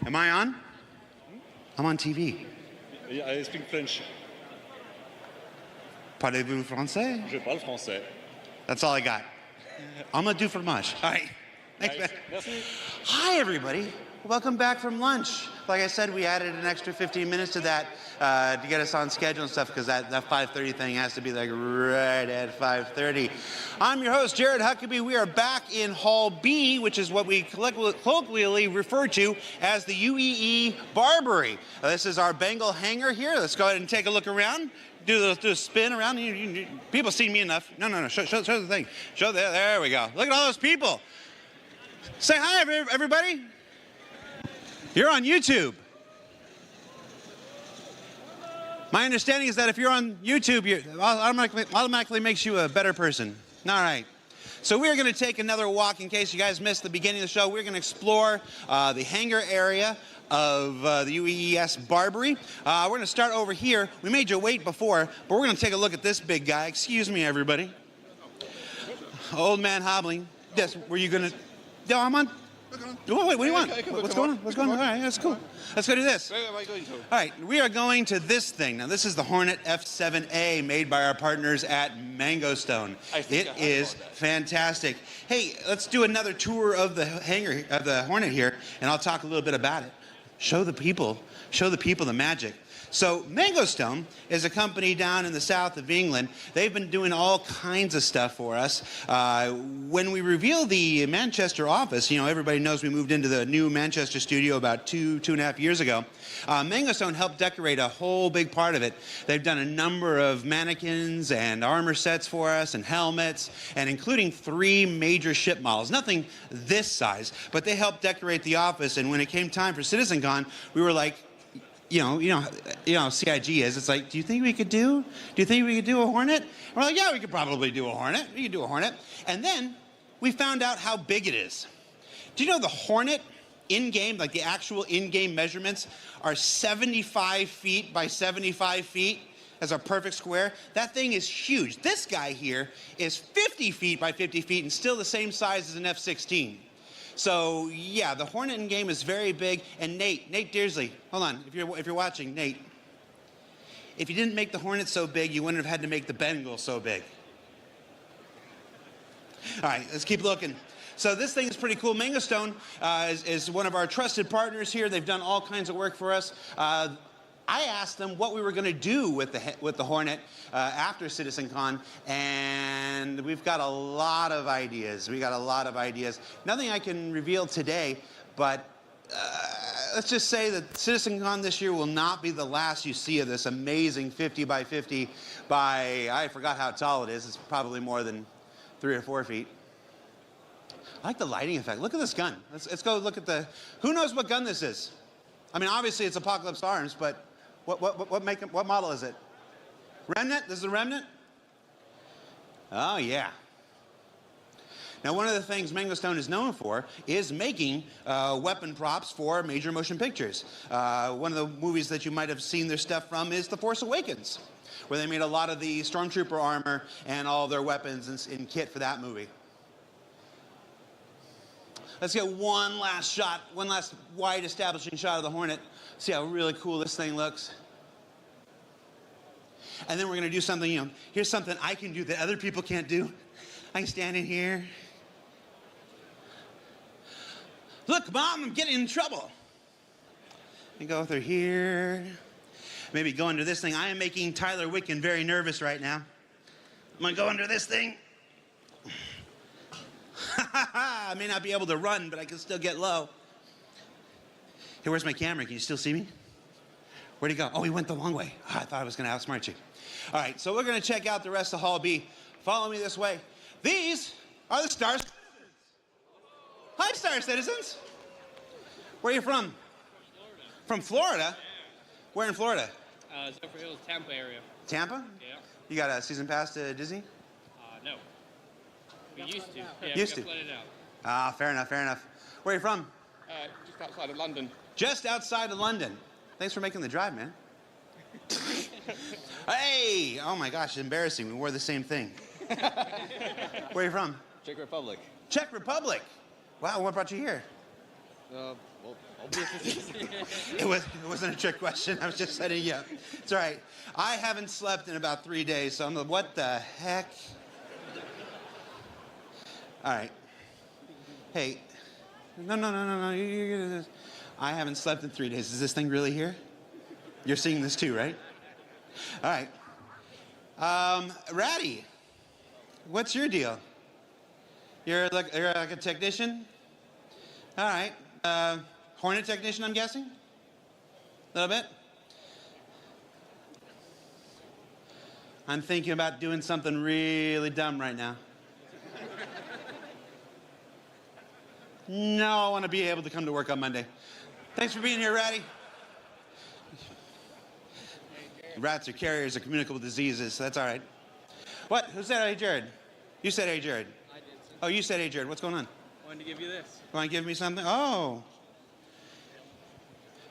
Am I on? I'm on TV. I speak French. Parlez-vous français? Je parle français. That's all I got. I'm gonna do fromage. All right. Thanks, man. Merci. Hi, everybody. Welcome back from lunch. Like I said, we added an extra 15 minutes to that to get us on schedule and stuff because that 5:30 thing has to be like right at 5:30. I'm your host, Jared Huckabee. We are back in Hall B, which is what we colloquially refer to as the UEE Barbary. This is our Bengal hangar here. Let's go ahead and take a look around. Do a spin around. People see me enough. No. Show the thing. There we go. Look at all those people. Say hi, everybody. You're on YouTube. My understanding is that if you're on YouTube, it automatically makes you a better person. All right. So we're going to take another walk. In case you guys missed the beginning of the show, we're going to explore the hangar area of the UEES Barbary. We're going to start over here. We made you wait before, but we're going to take a look at this big guy. Excuse me, everybody. Old man hobbling. Yes, were you going to... No, I'm on... Oh, wait, what do you want? What's going on? All right, that's cool. Let's go do this. Where am I going to? All right, we are going to this thing. Now, this is the Hornet F7A made by our partners at Mango Stone. It is fantastic. Hey, let's do another tour of the hangar, of the Hornet here, and I'll talk a little bit about it. Show the people the magic. So Mango Stone is a company down in the south of England. They've been doing all kinds of stuff for us. When we revealed the Manchester office, everybody knows we moved into the new Manchester studio about two and a half years ago. Mango Stone helped decorate a whole big part of it. They've done a number of mannequins and armor sets for us and helmets, and including 3 major ship models. Nothing this size, but they helped decorate the office. And when it came time for CitizenCon, we were like, you know how CIG is. It's like, do you think we could do a Hornet? And we're like, yeah, we could probably do a Hornet. We could do a Hornet. And then we found out how big it is. Do you know the Hornet in-game, like the actual in-game measurements, are 75 feet by 75 feet as a perfect square? That thing is huge. This guy here is 50 feet by 50 feet and still the same size as an F-16. So yeah, the Hornet in game is very big. And Nate Dearsley, hold on, if you're watching, Nate, if you didn't make the Hornet so big, you wouldn't have had to make the Bengal so big. All right, let's keep looking. So this thing is pretty cool. Mango Stone is one of our trusted partners here. They've done all kinds of work for us. I asked them what we were going to do with the Hornet after CitizenCon, and we've got a lot of ideas. Nothing I can reveal today, but let's just say that CitizenCon this year will not be the last you see of this amazing 50 by 50 by, I forgot how tall it is. It's probably more than 3 or 4 feet. I like the lighting effect. Look at this gun. Let's go look at who knows what gun this is? I mean, obviously it's Apocalypse Arms, but what model is it? Remnant? This is a Remnant? Oh, yeah. Now, one of the things Mango Stone is known for is making weapon props for major motion pictures. One of the movies that you might have seen their stuff from is The Force Awakens, where they made a lot of the Stormtrooper armor and all their weapons in kit for that movie. Let's get one last wide establishing shot of the Hornet. See how really cool this thing looks. And then we're going to do something, here's something I can do that other people can't do. I can stand in here. Look, Mom, I'm getting in trouble. And go through here. Maybe go under this thing. I am making Tyler Wiccan very nervous right now. I'm going to go under this thing. I may not be able to run, but I can still get low. Hey, where's my camera? Can you still see me? Where'd he go? Oh, he went the long way. I thought I was going to outsmart you. All right, so we're going to check out the rest of Hall B. Follow me this way. These are the Star Citizens. Hi, Star Citizens. Where are you from? Florida. From Florida? Yeah. Where in Florida? Zephyr Hills, Tampa area. Tampa? Yeah. You got a season pass to Disney? No. We used to. Yeah, Used we to. got flooded out. Ah, fair enough. Where are you from? Just outside of London. Just outside of London. Thanks for making the drive, man. Hey! Oh my gosh, it's embarrassing. We wore the same thing. Where are you from? Czech Republic. Czech Republic. Wow, what brought you here? Well, obviously. It wasn't a trick question. I was just setting you up. It's all right. I haven't slept in about 3 days, so I'm like, what the heck? All right. Hey, no. I haven't slept in 3 days. Is this thing really here? You're seeing this too, right? All right. Ratty, what's your deal? You're like a technician? All right. Hornet technician, I'm guessing? A little bit? I'm thinking about doing something really dumb right now. No, I want to be able to come to work on Monday. Thanks for being here, Ratty. Rats are carriers of communicable diseases, so that's all right. What? Who said hey, Jared? You said hey, Jared. I did. So Oh, you said hey, Jared. What's going on? I wanted to give you this. Want to give me something? Oh.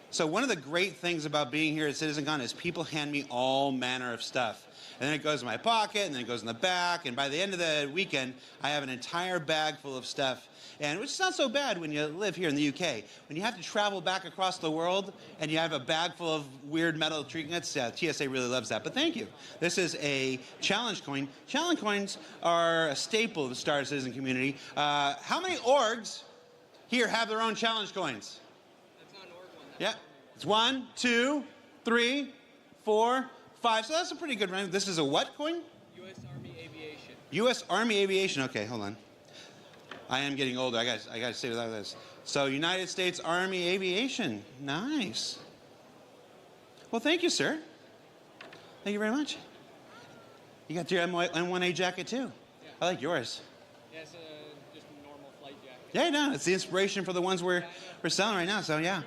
So one of the great things about being here at CitizenCon is people hand me all manner of stuff. And then it goes in my pocket, and then it goes in the back, and by the end of the weekend, I have an entire bag full of stuff. And which is not so bad when you live here in the UK. When you have to travel back across the world, and you have a bag full of weird metal trinkets, TSA really loves that, but thank you. This is a challenge coin. Challenge coins are a staple of the Star Citizen community. How many orgs here have their own challenge coins? That's not an org one. Yeah, it's 1, 2, 3, 4, 5. So that's a pretty good round. This is a what coin? U.S. Army Aviation. U.S. Army Aviation. Okay, hold on. I am getting older. I got to say without this. So United States Army Aviation. Nice. Well, thank you, sir. Thank you very much. You got your M1A jacket too. Yeah. I like yours. Yeah, it's just a normal flight jacket. Yeah, no, it's the inspiration for the ones we're selling right now. So yeah.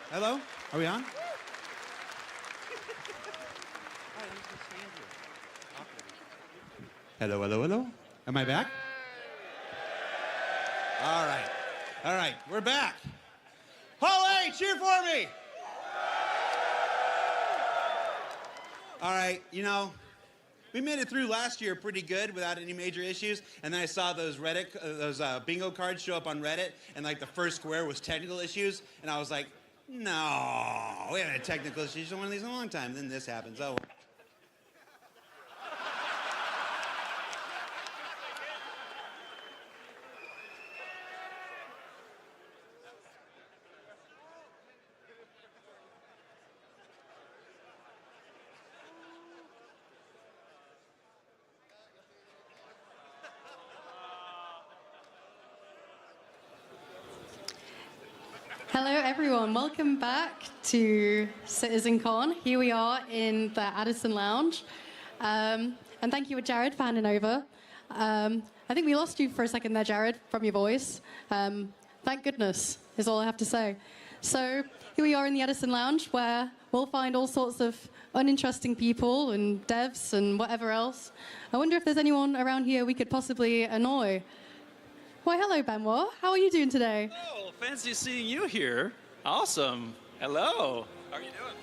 Hello? Are we on? Hello. Am I back? All right, we're back. Hall A, cheer for me. All right, we made it through last year pretty good without any major issues, and then I saw those bingo cards show up on Reddit, and like the first square was technical issues, and I was like, no, we haven't had technical issues on one of these in a long time. Then this happens. Oh. Hello, everyone. Welcome back to CitizenCon. Here we are in the Addison Lounge. And thank you, Jared, for handing over. I think we lost you for a second there, Jared, from your voice. Thank goodness, is all I have to say. So here we are in the Addison Lounge, where we'll find all sorts of uninteresting people and devs and whatever else. I wonder if there's anyone around here we could possibly annoy. Why, hello, Benoit. How are you doing today? Oh, fancy seeing you here. Awesome. Hello. How are you doing?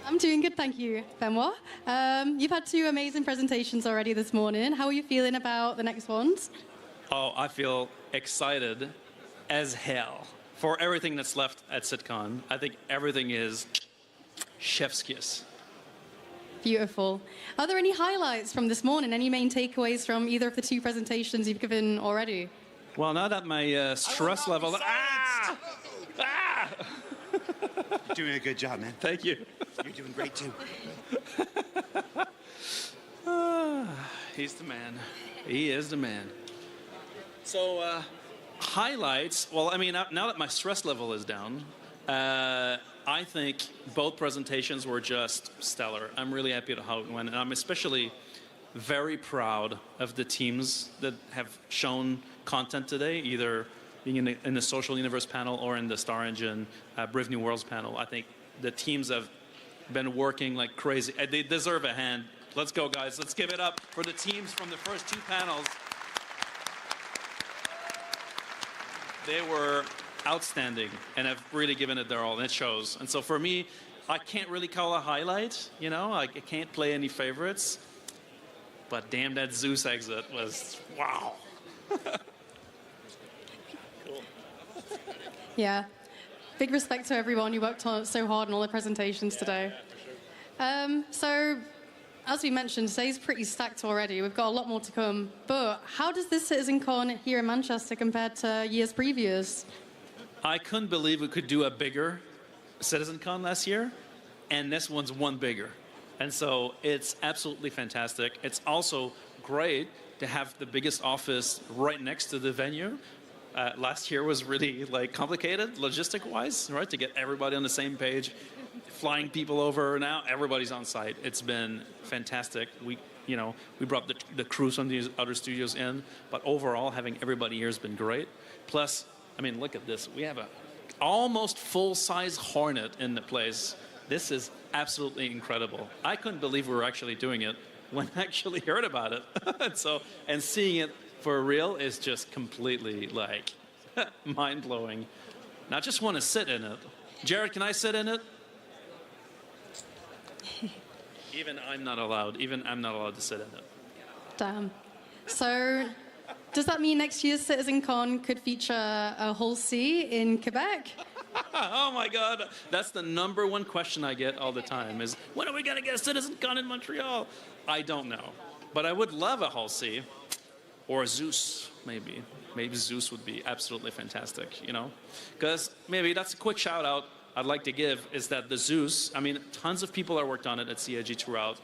I'm doing good, thank you, Benoit. You've had 2 amazing presentations already this morning. How are you feeling about the next ones? Oh, I feel excited as hell for everything that's left at CitCon. I think everything is chef's kiss. Beautiful. Are there any highlights from this morning? Any main takeaways from either of the 2 presentations you've given already? Well, now that my stress level... You're doing a good job, man. Thank you. You're doing great, too. He's the man. He is the man. So, highlights. Well, I mean, now that my stress level is down, I think both presentations were just stellar. I'm really happy with how it went, and I'm especially very proud of the teams that have shown content today, either being in the Social Universe panel or in the Star Engine Brave New Worlds panel. I think the teams have been working like crazy. They deserve a hand. Let's go, guys. Let's give it up for the teams from the first two panels. They were outstanding and have really given it their all, and it shows. And so for me, I can't really call a highlight, you know? I can't play any favorites. But damn, that Zeus exit was, wow. Cool. Yeah. Big respect to everyone who worked on so hard on all the presentations today. So, as we mentioned, today's pretty stacked already. We've got a lot more to come. But how does this CitizenCon here in Manchester compare to years previous? I couldn't believe we could do a bigger CitizenCon last year, and this one's one bigger. And so it's absolutely fantastic. It's also great to have the biggest office right next to the venue. Last year was really complicated logistic-wise, right? To get everybody on the same page, flying people over. Now everybody's on site. It's been fantastic. We brought the crews from these other studios in, but overall having everybody here has been great. Plus, I mean, look at this. We have a almost full-size Hornet in the place. This is absolutely incredible. I couldn't believe we were actually doing it when I actually heard about it. and seeing it for real is just completely mind-blowing. And I just want to sit in it. Jared, can I sit in it? Even I'm not allowed to sit in it. Damn. So, does that mean next year's CitizenCon could feature a whole C in Quebec? Oh my God, that's the number one question I get all the time is, when are we going to get a CitizenCon in Montreal? I don't know, but I would love a Hall C or a Zeus, maybe. Maybe Zeus would be absolutely fantastic, you know? Because maybe that's a quick shout out I'd like to give is that the Zeus, I mean, tons of people have worked on it at CIG throughout,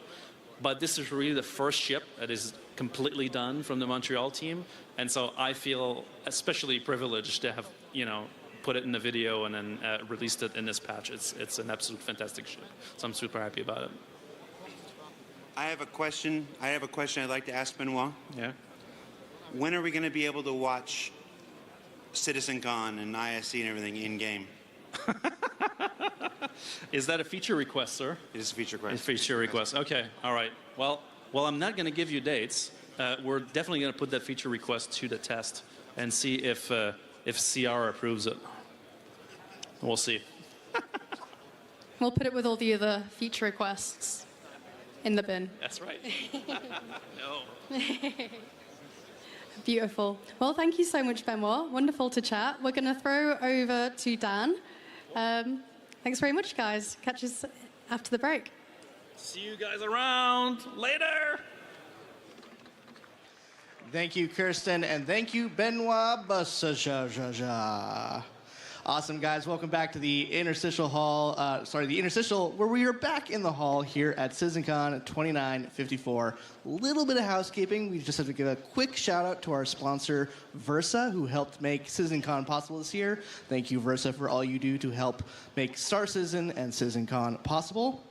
but this is really the first ship that is completely done from the Montreal team. And so I feel especially privileged to have, put it in the video and then released it in this patch. It's an absolute fantastic ship. So I'm super happy about it. I have a question I'd like to ask Benoit. Yeah. When are we going to be able to watch CitizenCon and ISC and everything in-game? Is that a feature request, sir? It is a feature request. It's a feature request. Okay, all right. Well, I'm not going to give you dates. We're definitely going to put that feature request to the test and see if CR approves it. We'll see. We'll put it with all the other feature requests in the bin. That's right. No. Beautiful. Well, thank you so much, Benoit. Wonderful to chat. We're going to throw over to Dan. Thanks very much, guys. Catch us after the break. See you guys around later. Thank you, Kirsten, and thank you, Benoit Bassaja. Awesome, guys. Welcome back to the interstitial hall. The interstitial, where we are back in the hall here at CitizenCon 2954. Little bit of housekeeping. We just have to give a quick shout out to our sponsor, Versa, who helped make CitizenCon possible this year. Thank you, Versa, for all you do to help make Star Citizen and CitizenCon possible.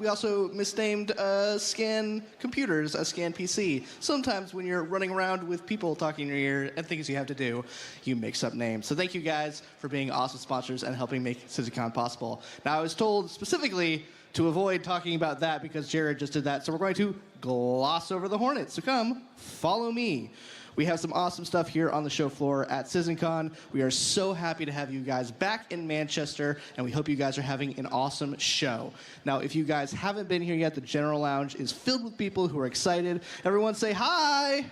We also misnamed Scan Computers a Scan PC. Sometimes when you're running around with people talking in your ear and things you have to do, you mix up names. So thank you guys for being awesome sponsors and helping make CitizenCon possible. Now, I was told specifically to avoid talking about that because Jared just did that, so we're going to gloss over the Hornet. So come, follow me. We have some awesome stuff here on the show floor at CitizenCon. We are so happy to have you guys back in Manchester, and we hope you guys are having an awesome show. Now, if you guys haven't been here yet, the General Lounge is filled with people who are excited. Everyone say hi!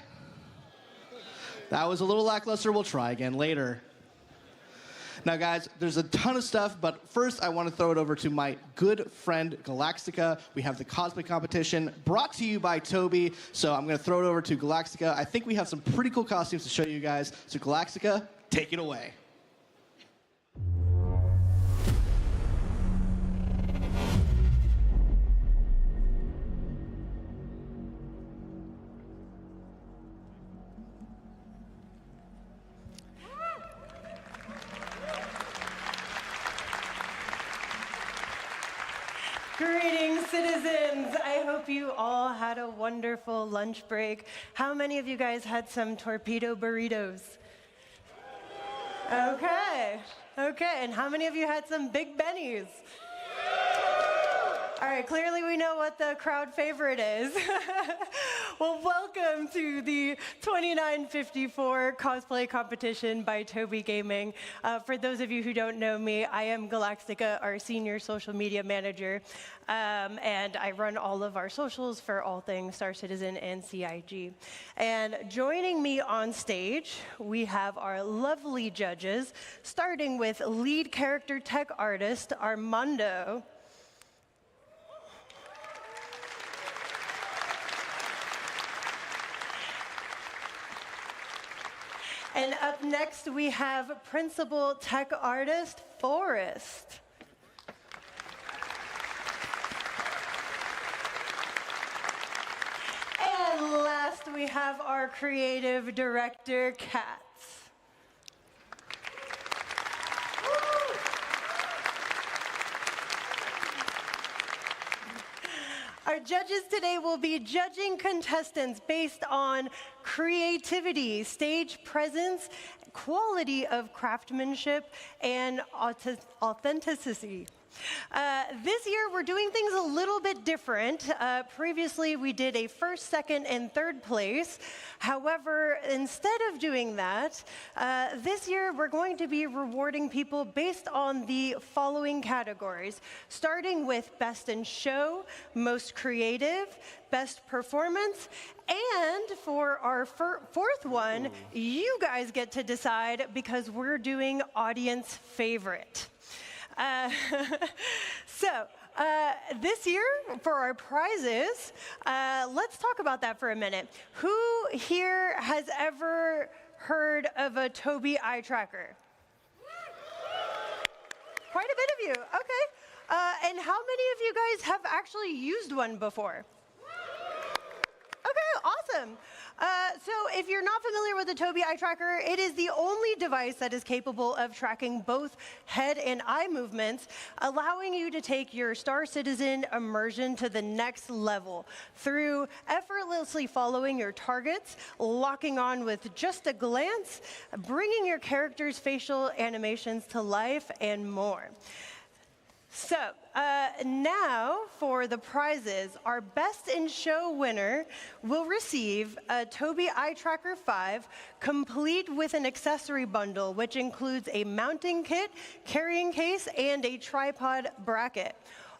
That was a little lackluster. We'll try again later. Now, guys, there's a ton of stuff, but first I want to throw it over to my good friend, Galactica. We have the cosplay competition brought to you by Toby, so I'm going to throw it over to Galactica. I think we have some pretty cool costumes to show you guys, so Galactica, take it away. citizens, I hope you all had a wonderful lunch break. How many of you guys had some torpedo burritos? Okay, and how many of you had some Big Bennies? All right, clearly we know what the crowd favorite is. Well, welcome to the 2954 cosplay competition by Toby Gaming. For those of you who don't know me, I am Galactica, our senior social media manager, and I run all of our socials for all things Star Citizen and CIG. And joining me on stage, we have our lovely judges, starting with lead character tech artist Armando. And up next, we have principal tech artist, Forrest. And last, we have our creative director, Katz. Our judges today will be judging contestants based on creativity, stage presence, quality of craftsmanship, and authenticity. This year, we're doing things a little bit different. Previously, we did a first, second, and third place. However, instead of doing that, this year, we're going to be rewarding people based on the following categories, starting with Best in Show, Most Creative, Best Performance, and for our fourth one, you guys get to decide because we're doing Audience Favorite. This year, for our prizes, let's talk about that for a minute. Who here has ever heard of a Tobii eye tracker? Quite a bit of you, okay. And how many of you guys have actually used one before? Okay, awesome. So if you're not familiar with the Tobii eye tracker, it is the only device that is capable of tracking both head and eye movements, allowing you to take your Star Citizen immersion to the next level through effortlessly following your targets, locking on with just a glance, bringing your character's facial animations to life, and more. So now for the prizes, our Best in Show winner will receive a Tobii Eye Tracker 5 complete with an accessory bundle, which includes a mounting kit, carrying case, and a tripod bracket.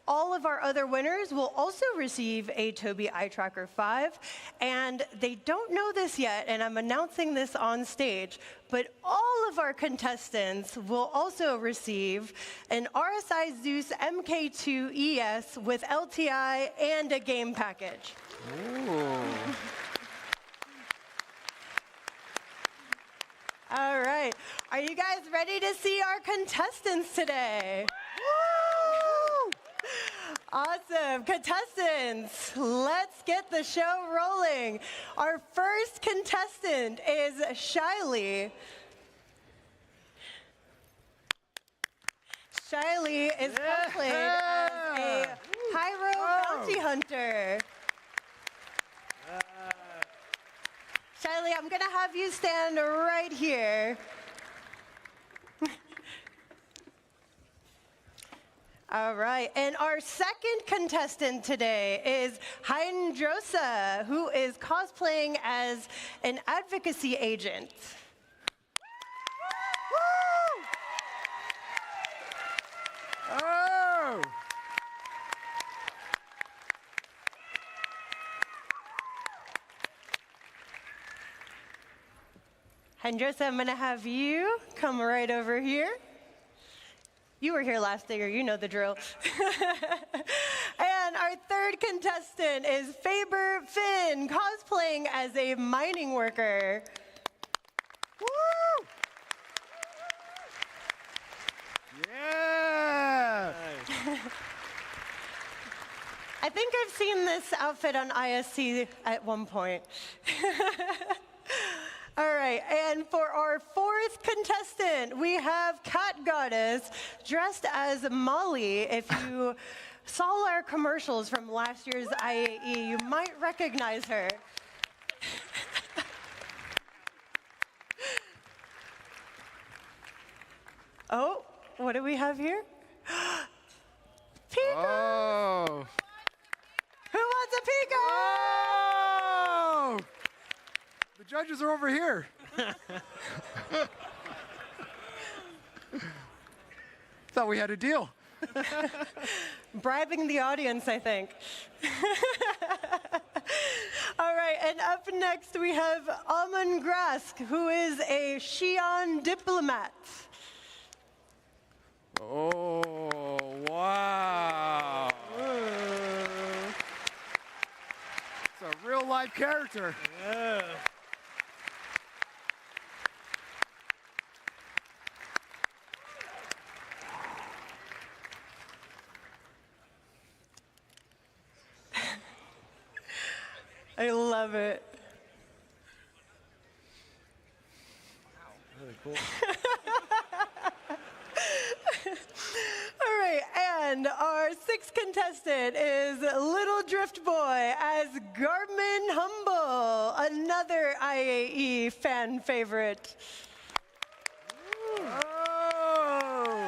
All of our other winners will also receive a Tobii Eye Tracker 5, and they don't know this yet, and I'm announcing this on stage, but all of our contestants will also receive an RSI Zeus MK2 ES with LTI and a game package. All right, are you guys ready to see our contestants today? Awesome. Contestants, let's get the show rolling. Our first contestant is Shiley. Shiley is cosplayed as a Pyro bounty hunter. Shiley, I'm going to have you stand right here. All right, and our second contestant today is Hydrosa, who is cosplaying as an advocacy agent. Oh! Hydrosa, I'm going to have you come right over here. You were here last year, you know the drill. And our third contestant is Faber Finn, cosplaying as a mining worker. Woo! Yeah! I think I've seen this outfit on ISC at one point. All right, and for our fourth contestant, we have Cat Goddess dressed as Molly. If you saw our commercials from last year's IAE, you might recognize her. Oh, what do we have here? Pico! Oh! Who wants a Pico? Oh! The judges are over here. Thought we had a deal. Bribing the audience, I think. All right, and up next we have Amun Grask, who is a Xi'an diplomat. Oh, wow. It's a real life character. Yeah. I love it. Really cool. All right, and our sixth contestant is Little Drift Boy as Garmin Humble, another IAE fan favorite. Oh!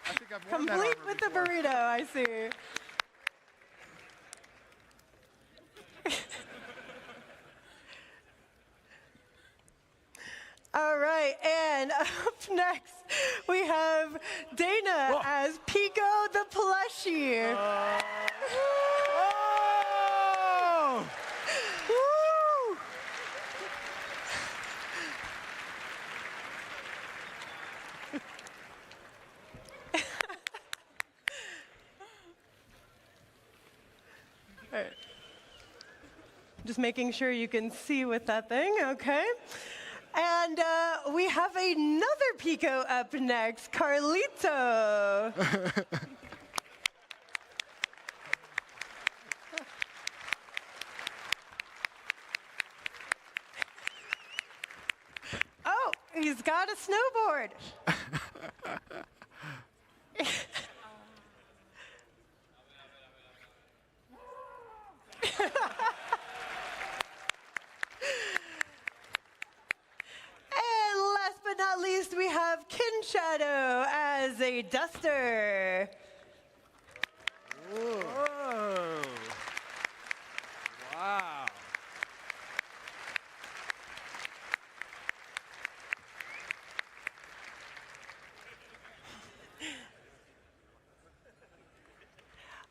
I think I've worn that Complete armor with the before. burrito, I see. All right, and up next we have Dana as Pico the plushie. Oh! Woo! All right. Just making sure you can see with that thing, okay? And we have another Pico up next, Carlito. Oh, he's got a snowboard. And last but not least, we have Kin Shadow as a duster. Whoa! Wow!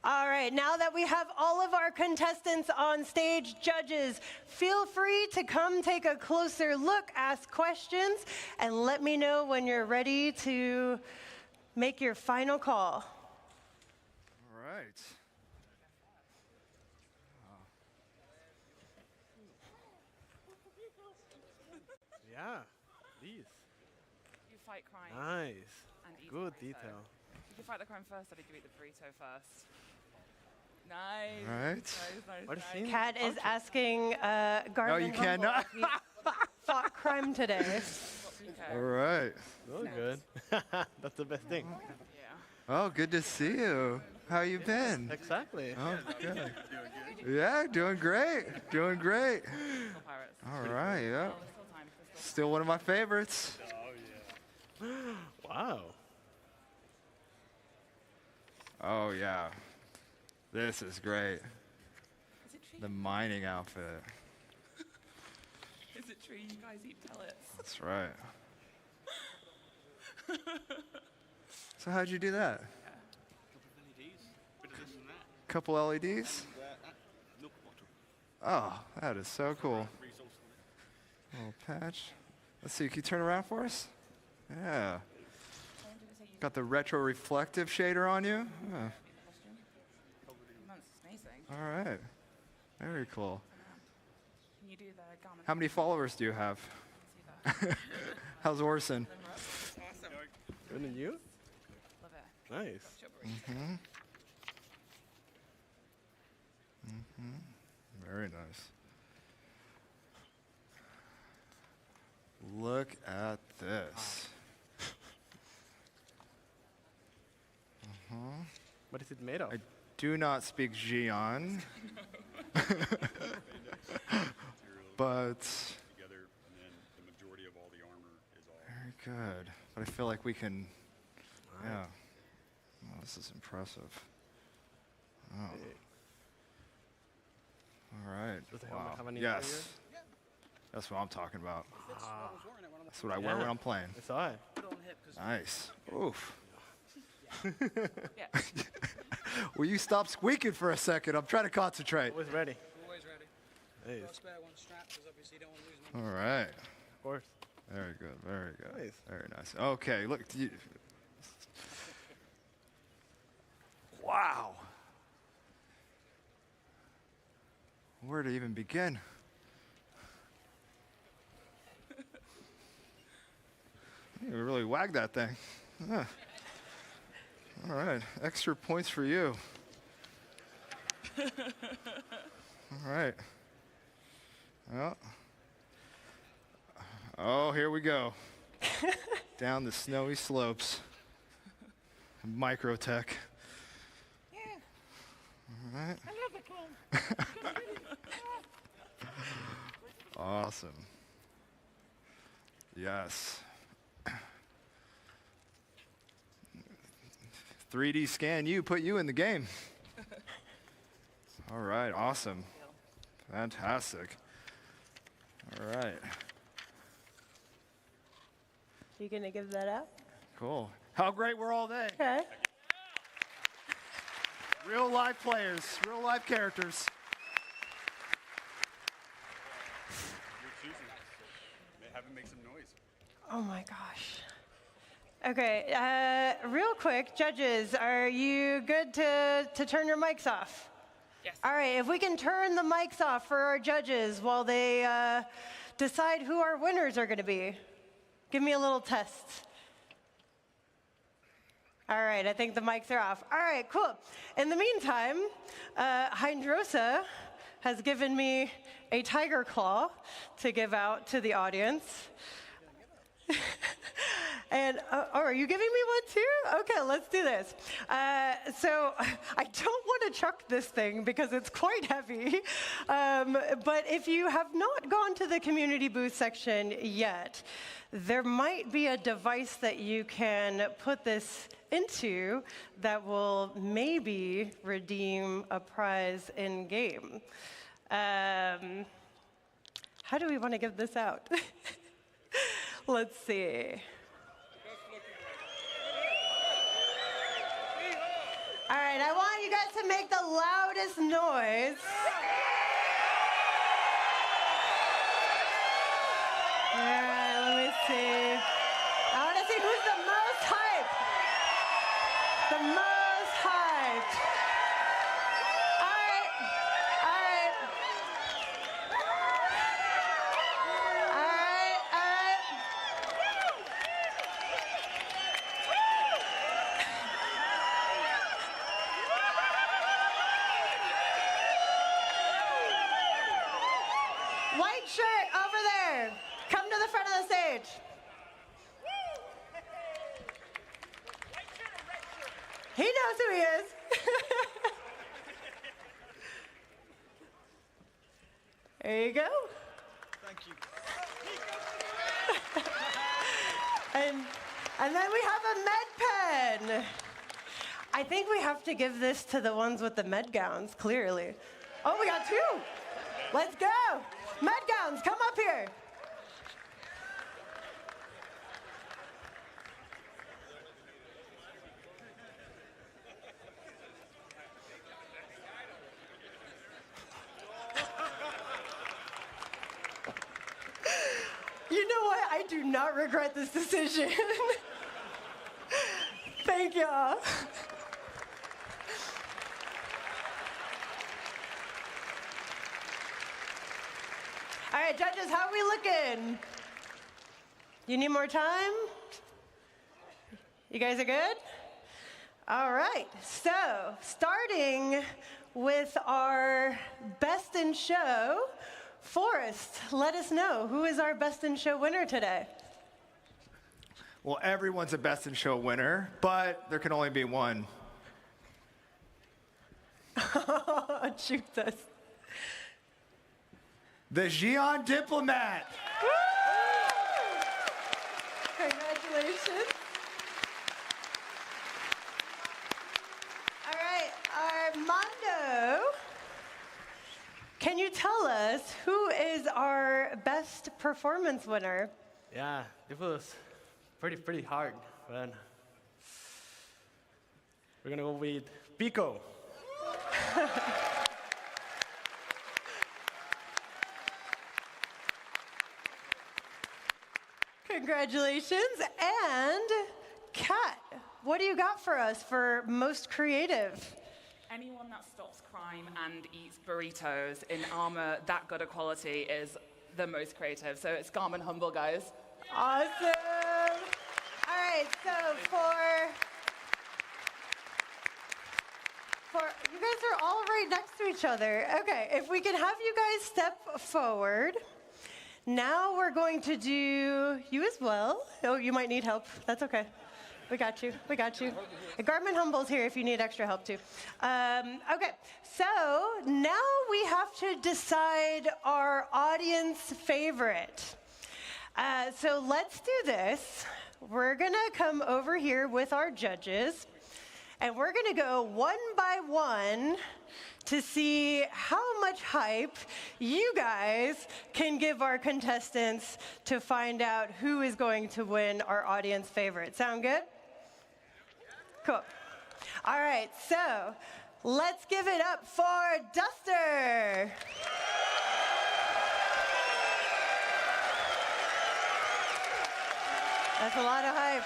All right, now that we have all of our contestants on stage, judges, feel free to come take a closer look, ask questions, and let me know when you're ready to make your final call. All right. Yeah, these. You fight crime Nice. and eat Good the burrito. detail. Did you fight the crime first or did you eat the burrito first? Nice. Right. Nice, What a nice. scene. Kat is asking Garmin you Humble cannot. if he fought crime today. Okay. All right. Oh, good. That's the best thing. Yeah. Oh, good to see you. How you been? Exactly. Oh, good. Yeah, doing great. Doing great. Still pirates. All right, yeah. Oh, there's still time. There's still Still one of my favorites. Wow. Oh, yeah. This is great. Is it true? The mining outfit. Is it true you guys eat pellets? That's right. So how'd you do that? Couple LEDs? Oh, that is so cool. Little patch. Let's see, can you turn around for us? Yeah. Got the retro reflective shader on you? Yeah. That's amazing. All right. Very cool. Can you do the garment? How many followers do you have? See that? How's Orson? Awesome. Good and you? Love it. Nice. Your burrito. Very nice. Look at this. What is it made of? I do not speak Xi'an. But Together, and then the majority of all the armor is all. very good. But I feel like we can. Yeah. Oh, this is impressive. Oh. All right. Does the helmet have any Yes. barriers? That's what I'm talking about. That's what I wear when I'm playing. It's all right. Nice. Oof. Yeah. Will you stop squeaking for a second? I'm trying to concentrate. Always ready. Always ready. Hey, One spare, one strap, because obviously you don't want to lose them. All right. of course. Very good. Very good. Nice. Very nice. Okay. Look. Wow. Where to even begin? You really wag that thing. Huh. All right. Extra points for you. All right. Well. Oh, here we go. Down the snowy slopes. Microtech. All right. Awesome. Yes. 3D scan you, put you in the game. All right, awesome. Fantastic. All right. You gonna give that out? Cool. How great were all they? Okay. Real life players, real life characters. You're choosing. Have him make some noise. Oh my gosh. Okay, real quick, judges, are you good to turn your mics off? Yes. All right, if we can turn the mics off for our judges while they decide who our winners are going to be. Give me a little test. All right, I think the mics are off. All right, cool. In the meantime, Hydrosa has given me a tiger claw to give out to the audience. And, oh, are you giving me one too? Okay, let's do this. So I don't want to chuck this thing because it's quite heavy. But if you have not gone to the community booth section yet, there might be a device that you can put this into that will maybe redeem a prize in game. How do we want to give this out? Let's see. All right, I want you guys to make the loudest noise. All right, let me see. I want to see who's the most hyped. The most hyped. All right, all right. All right, all right. White shirt over there. Come to the front of the stage. He knows who he is. There you go. Thank you. And then we have a med pen. I think we have to give this to the ones with the med gowns, clearly. Oh, we got two. Let's go. Med gowns, come up here. You know what? I do not regret this decision. Thank y'all. All right, judges, how are we looking? You need more time? You guys are good? All right, so starting with our best in show, Forrest, let us know, who is our best in show winner today? Well, everyone's a best in show winner, but there can only be one. Jesus. The Xi'an diplomat. Congratulations. All right, Armando, can you tell us who is our best performance winner? Yeah, it was pretty hard, but we're gonna go with Pico. Congratulations. And Kat, what do you got for us for most creative? Anyone that stops crime and eats burritos in armor that good a quality is the most creative. So it's Garmin Humble, guys. Awesome. All right, so you guys are all right next to each other. Okay, if we can have you guys step forward. Now we're going to do you as well. Oh, you might need help. That's okay. We got you. We got you. Garmin Humble's here if you need extra help too. Okay, so now we have to decide our audience favorite. So let's do this. We're gonna come over here with our judges, and we're gonna go one by one to see how much hype you guys can give our contestants to find out who is going to win our audience favorite. Sound good? Cool. All right, so let's give it up for Duster. That's a lot of hype.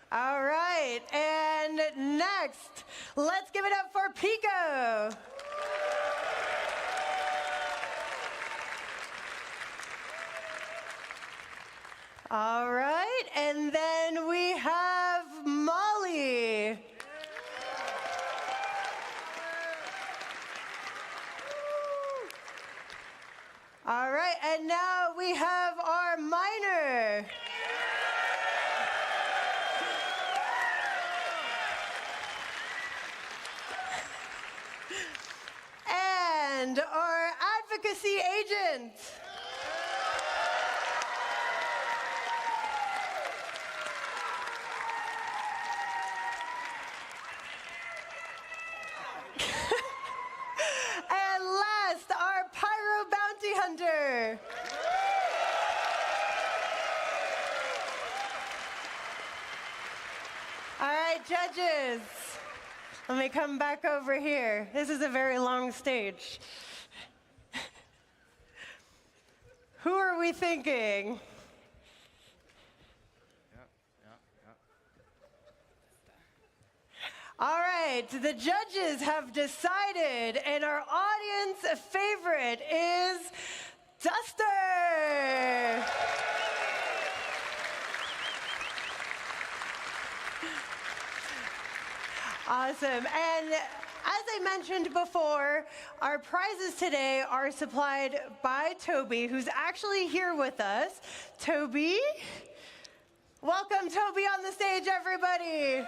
All right, and next, let's give it up for Pico. All right, and then we have Molly. All right, and now we have our minor. And our advocacy agent. And last, our pyro bounty hunter. All right, judges. Let me come back over here. This is a very long stage. Who are we thinking? All right, the judges have decided, and our audience favorite is Duster. Awesome. And as I mentioned before, our prizes today are supplied by Toby, who's actually here with us. Toby, welcome Toby on the stage, everybody.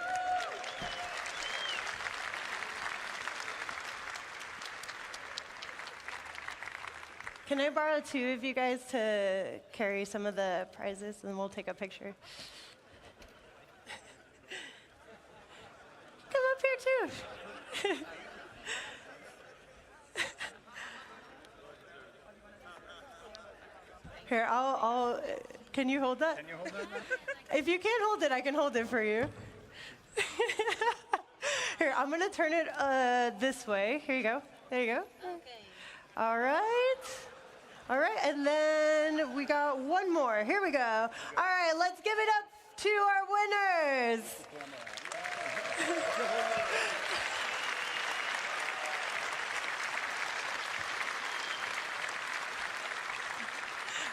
Can I borrow two of you guys to carry some of the prizes, and we'll take a picture? Come up here too. Here, I'll. Can you hold that? Can you hold that? If you can't hold it, I can hold it for you. Here, I'm gonna turn it this way. Here you go. There you go. Okay. All right. All right, and then we got one more. Here we go. All right, let's give it up to our winners.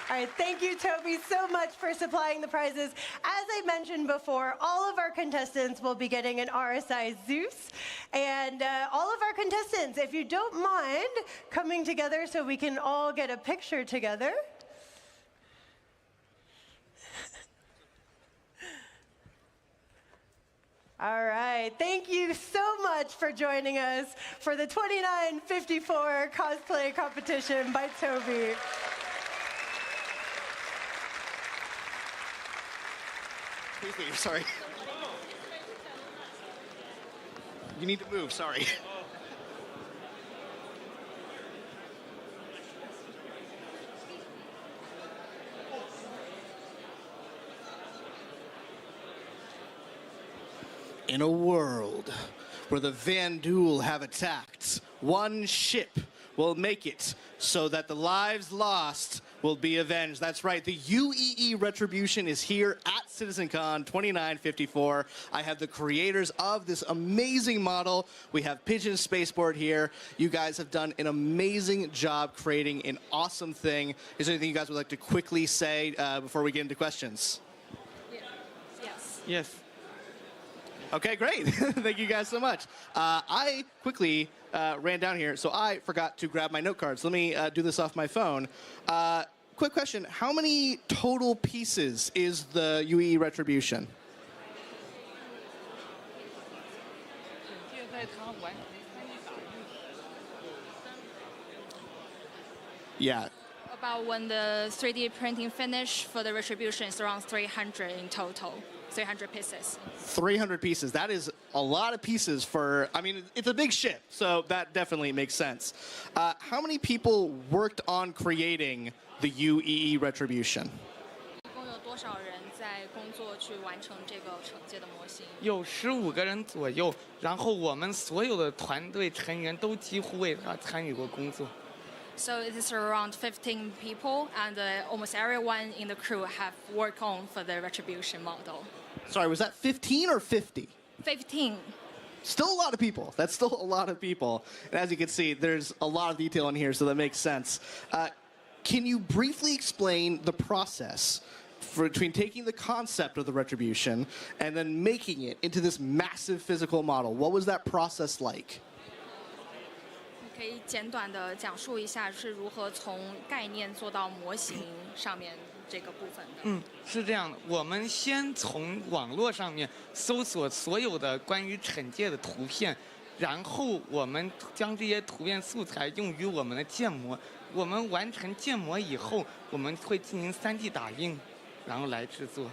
All right, thank you, Toby, so much for supplying the prizes. As I mentioned before, all of our contestants will be getting an RSI Zeus. And all of our contestants, if you don't mind coming together so we can all get a picture together. All right. Thank you so much for joining us for the 2954 cosplay competition by Toby. Please leave, sorry. You need to move, sorry. In a world where the Vandul have attacked, one ship will make it so that the lives lost will be avenged. That's right, the UEE Retribution is here at CitizenCon 2954. I have the creators of this amazing model. We have Pigeon Spaceport here. You guys have done an amazing job creating an awesome thing. Is there anything you guys would like to quickly say before we get into questions? Yes. Yes. Okay, great. Thank you guys so much. I quickly ran down here, so I forgot to grab my note cards. Let me do this off my phone. Quick question, how many total pieces is the UE Retribution? Yeah. About when the 3D printing finish for the Retribution is around 300 in total. 300 pieces. 300 pieces. That is a lot of pieces for, I mean, it's a big ship, so that definitely makes sense. How many people worked on creating the UEE Retribution? 一共有多少人在工作去完成这个惩戒的模型？有15个人左右，然后我们所有的团队成员都几乎为他参与过工作。 So it is around 15 people, and almost everyone in the crew have worked on for the Retribution model. Sorry, was that 15 or 50? 15. Still a lot of people. That's still a lot of people. And as you can see, there's a lot of detail in here, so that makes sense. Can you briefly explain the process between taking the concept of the Retribution and then making it into this massive physical model? What was that process like? 可以简短的讲述一下是如何从概念做到模型上面这个部分的。是这样的，我们先从网络上面搜索所有的关于惩戒的图片，然后我们将这些图片素材用于我们的建模。我们完成建模以后，我们会进行3D 打印，然后来制作。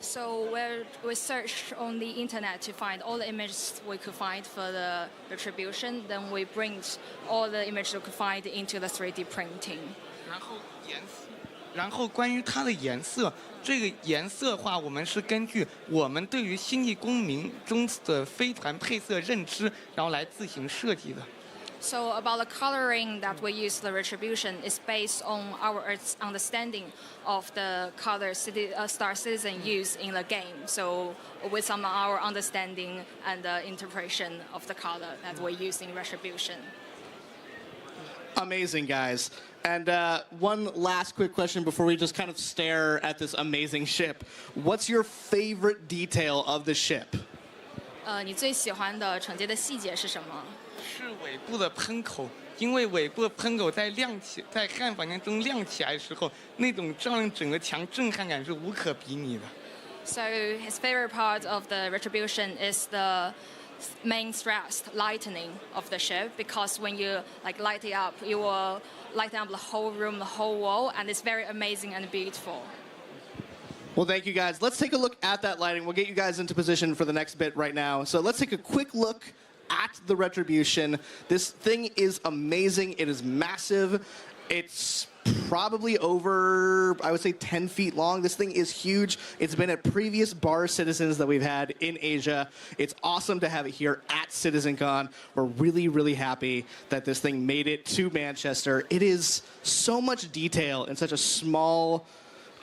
So we searched on the internet to find all the images we could find for the Retribution. Then we bring all the images we could find into the 3D printing. 然后关于它的颜色，这个颜色的话，我们是根据我们对于星际公民中的飞船配色认知，然后来自行设计的。 So about the coloring that we use the Retribution is based on our understanding of the color Star Citizen use in the game. So with some of our understanding and interpretation of the color that we use in Retribution. Amazing, guys. And one last quick question before we just kind of stare at this amazing ship. What's your favorite detail of the ship? 你最喜欢的惩戒的细节是什么？ 是尾部的喷口，因为尾部的喷口在汉房间中亮起来的时候，那种照亮整个墙震撼感是无可比拟的。So his favorite part of the Retribution is the main thrust lightening of the ship, because when you light it up, you will light up the whole room, the whole wall, and it's very amazing and beautiful. Well, thank you, guys. Let's take a look at that lighting. We'll get you guys into position for the next bit right now. So let's take a quick look at the Retribution. This thing is amazing. It is massive. It's probably over, I would say, 10 feet long. This thing is huge. It's been at previous bar Citizens that we've had in Asia. It's awesome to have it here at CitizenCon. We're really, really happy that this thing made it to Manchester. It is so much detail in such a small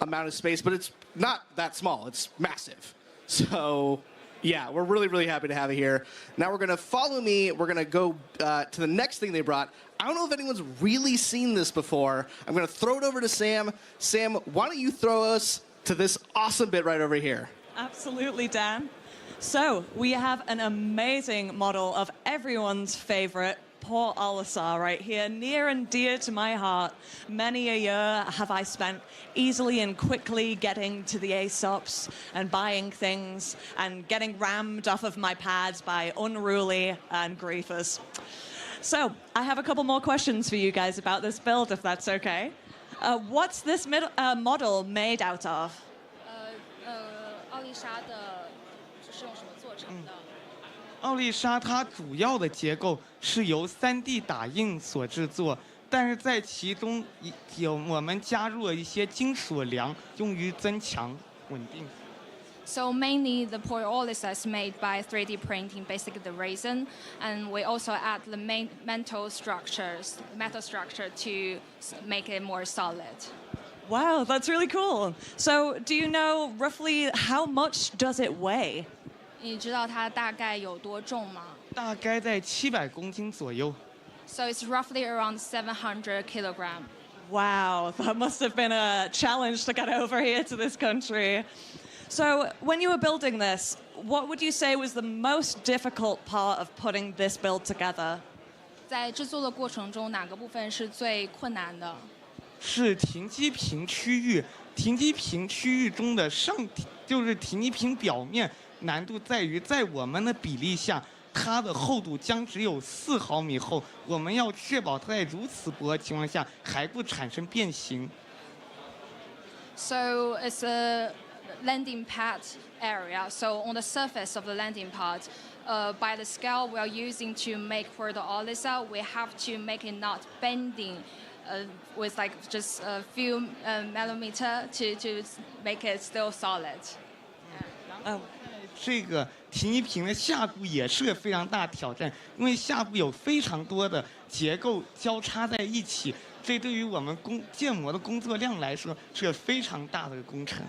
amount of space, but it's not that small. It's massive. So yeah, we're really, really happy to have it here. Now we're going to follow me. We're going to go to the next thing they brought. I don't know if anyone's really seen this before. I'm going to throw it over to Sam. Sam, why don't you throw us to this awesome bit right over here? Absolutely, Dan. So we have an amazing model of everyone's favorite Port Olisar right here, near and dear to my heart. Many a year have I spent easily and quickly getting to the ASOPs and buying things and getting rammed off of my pads by unruly and griefers. So I have a couple more questions for you guys about this build, if that's okay. What's this model made out of? 奥丽莎的是用什么做成的？奥丽莎它主要的结构是由3D 打印所制作，但是在其中我们加入了一些金属梁，用于增强稳定。So mainly the Port Olisar is made by 3D printing, basically the resin, and we also add the metal structure to make it more solid. Wow, that's really cool. So do you know roughly how much does it weigh? 你知道它大概有多重吗？大概在700公斤左右。So it's roughly around 700 kilogram. Wow, that must have been a challenge to get over here to this country. So when you were building this, what would you say was the most difficult part of putting this build together? 在制作的过程中，哪个部分是最困难的？是停机坪区域，停机坪区域中的就是停机坪表面，难度在于在我们的比例下，它的厚度将只有4毫米厚，我们要确保它在如此薄的情况下还不产生变形。So it's a landing pad area. So on the surface of the landing pad, by the scale we are using to make for the Olisar, we have to make it not bending with like just a few millimeter to make it still solid. 这个停机坪的下部也是个非常大的挑战，因为下部有非常多的结构交叉在一起，这对于我们建模的工作量来说是个非常大的工程。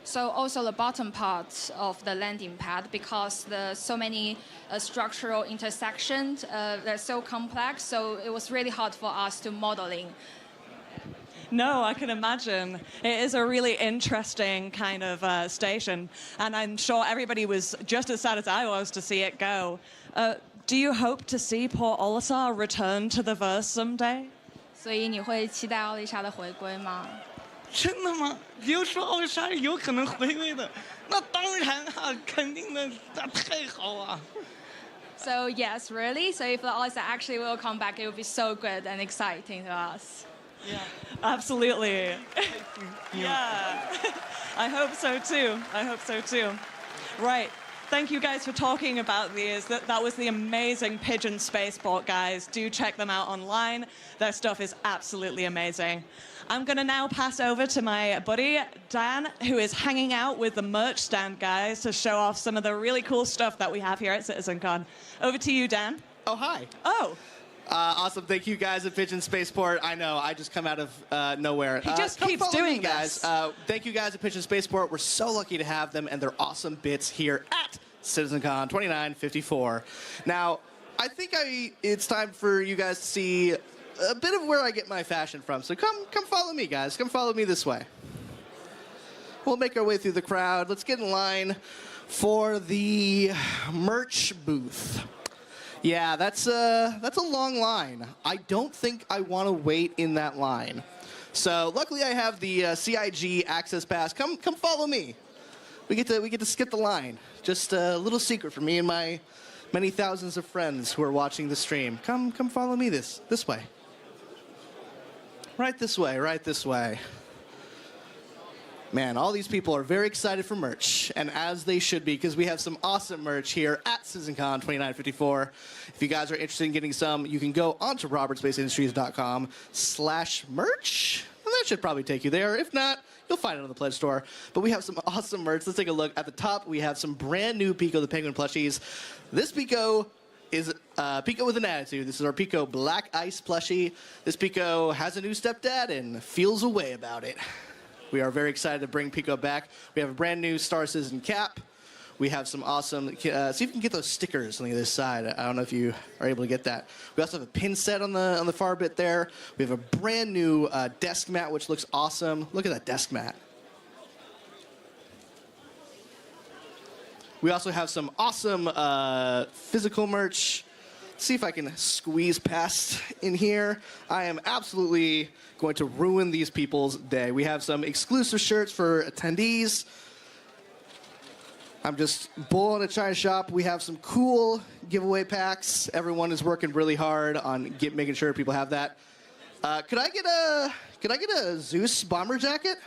So also the bottom part of the landing pad, because there's so many structural intersections, they're so complex, so it was really hard for us to modeling. No, I can imagine. It is a really interesting kind of station, and I'm sure everybody was just as sad as I was to see it go. Do you hope to see Port Olisar return to the verse someday? 所以你会期待奥丽莎的回归吗？真的吗？你又说奥丽莎有可能回归的，那当然啊，肯定的，那太好啊。So yes, really. So if the Olisar actually will come back, it will be so good and exciting to us. Yeah, absolutely. Yeah, I hope so too. I hope so too. Right. Thank you guys for talking about these. That was the amazing Pigeon Spaceport, guys. Do check them out online. Their stuff is absolutely amazing. I'm going to now pass over to my buddy, Dan, who is hanging out with the merch stand guys to show off some of the really cool stuff that we have here at CitizenCon. Over to you, Dan. Oh, hi. Oh. Awesome. Thank you guys at Pigeon Spaceport. I know, I just come out of nowhere. He just come keeps follow doing me, guys. Thank you guys at Pigeon Spaceport. We're so lucky to have them and their awesome bits here at CitizenCon 2954. Now, I think it's time for you guys to see a bit of where I get my fashion from. So come follow me, guys. Come follow me this way. We'll make our way through the crowd. Let's get in line for the merch booth. Yeah, that's a long line. I don't think I want to wait in that line. So luckily I have the CIG access pass. Come follow me. We get to skip the line. Just a little secret for me and my many thousands of friends who are watching the stream. Come follow me this way. Right this way, right this way. Man, all these people are very excited for merch, and as they should be, because we have some awesome merch here at CitizenCon 2954. If you guys are interested in getting some, you can go onto robertspaceindustries.com/merch, and that should probably take you there. If not, you'll find it on the pledge store. But we have some awesome merch. Let's take a look. At the top, we have some brand new Pico the Penguin plushies. This Pico is Pico with an attitude. This is our Pico Black Ice plushie. This Pico has a new stepdad and feels a way about it. We are very excited to bring Pico back. We have a brand new Star Citizen cap. We have some awesome, see if you can get those stickers on the other side. I don't know if you are able to get that. We also have a pin set on the far bit there. We have a brand new desk mat, which looks awesome. Look at that desk mat. We also have some awesome physical merch. see if I can squeeze past in here. I am absolutely going to ruin these people's day. We have some exclusive shirts for attendees. I'm just bull in a china shop. We have some cool giveaway packs. Everyone is working really hard on making sure people have that. Could I get a Zeus bomber jacket?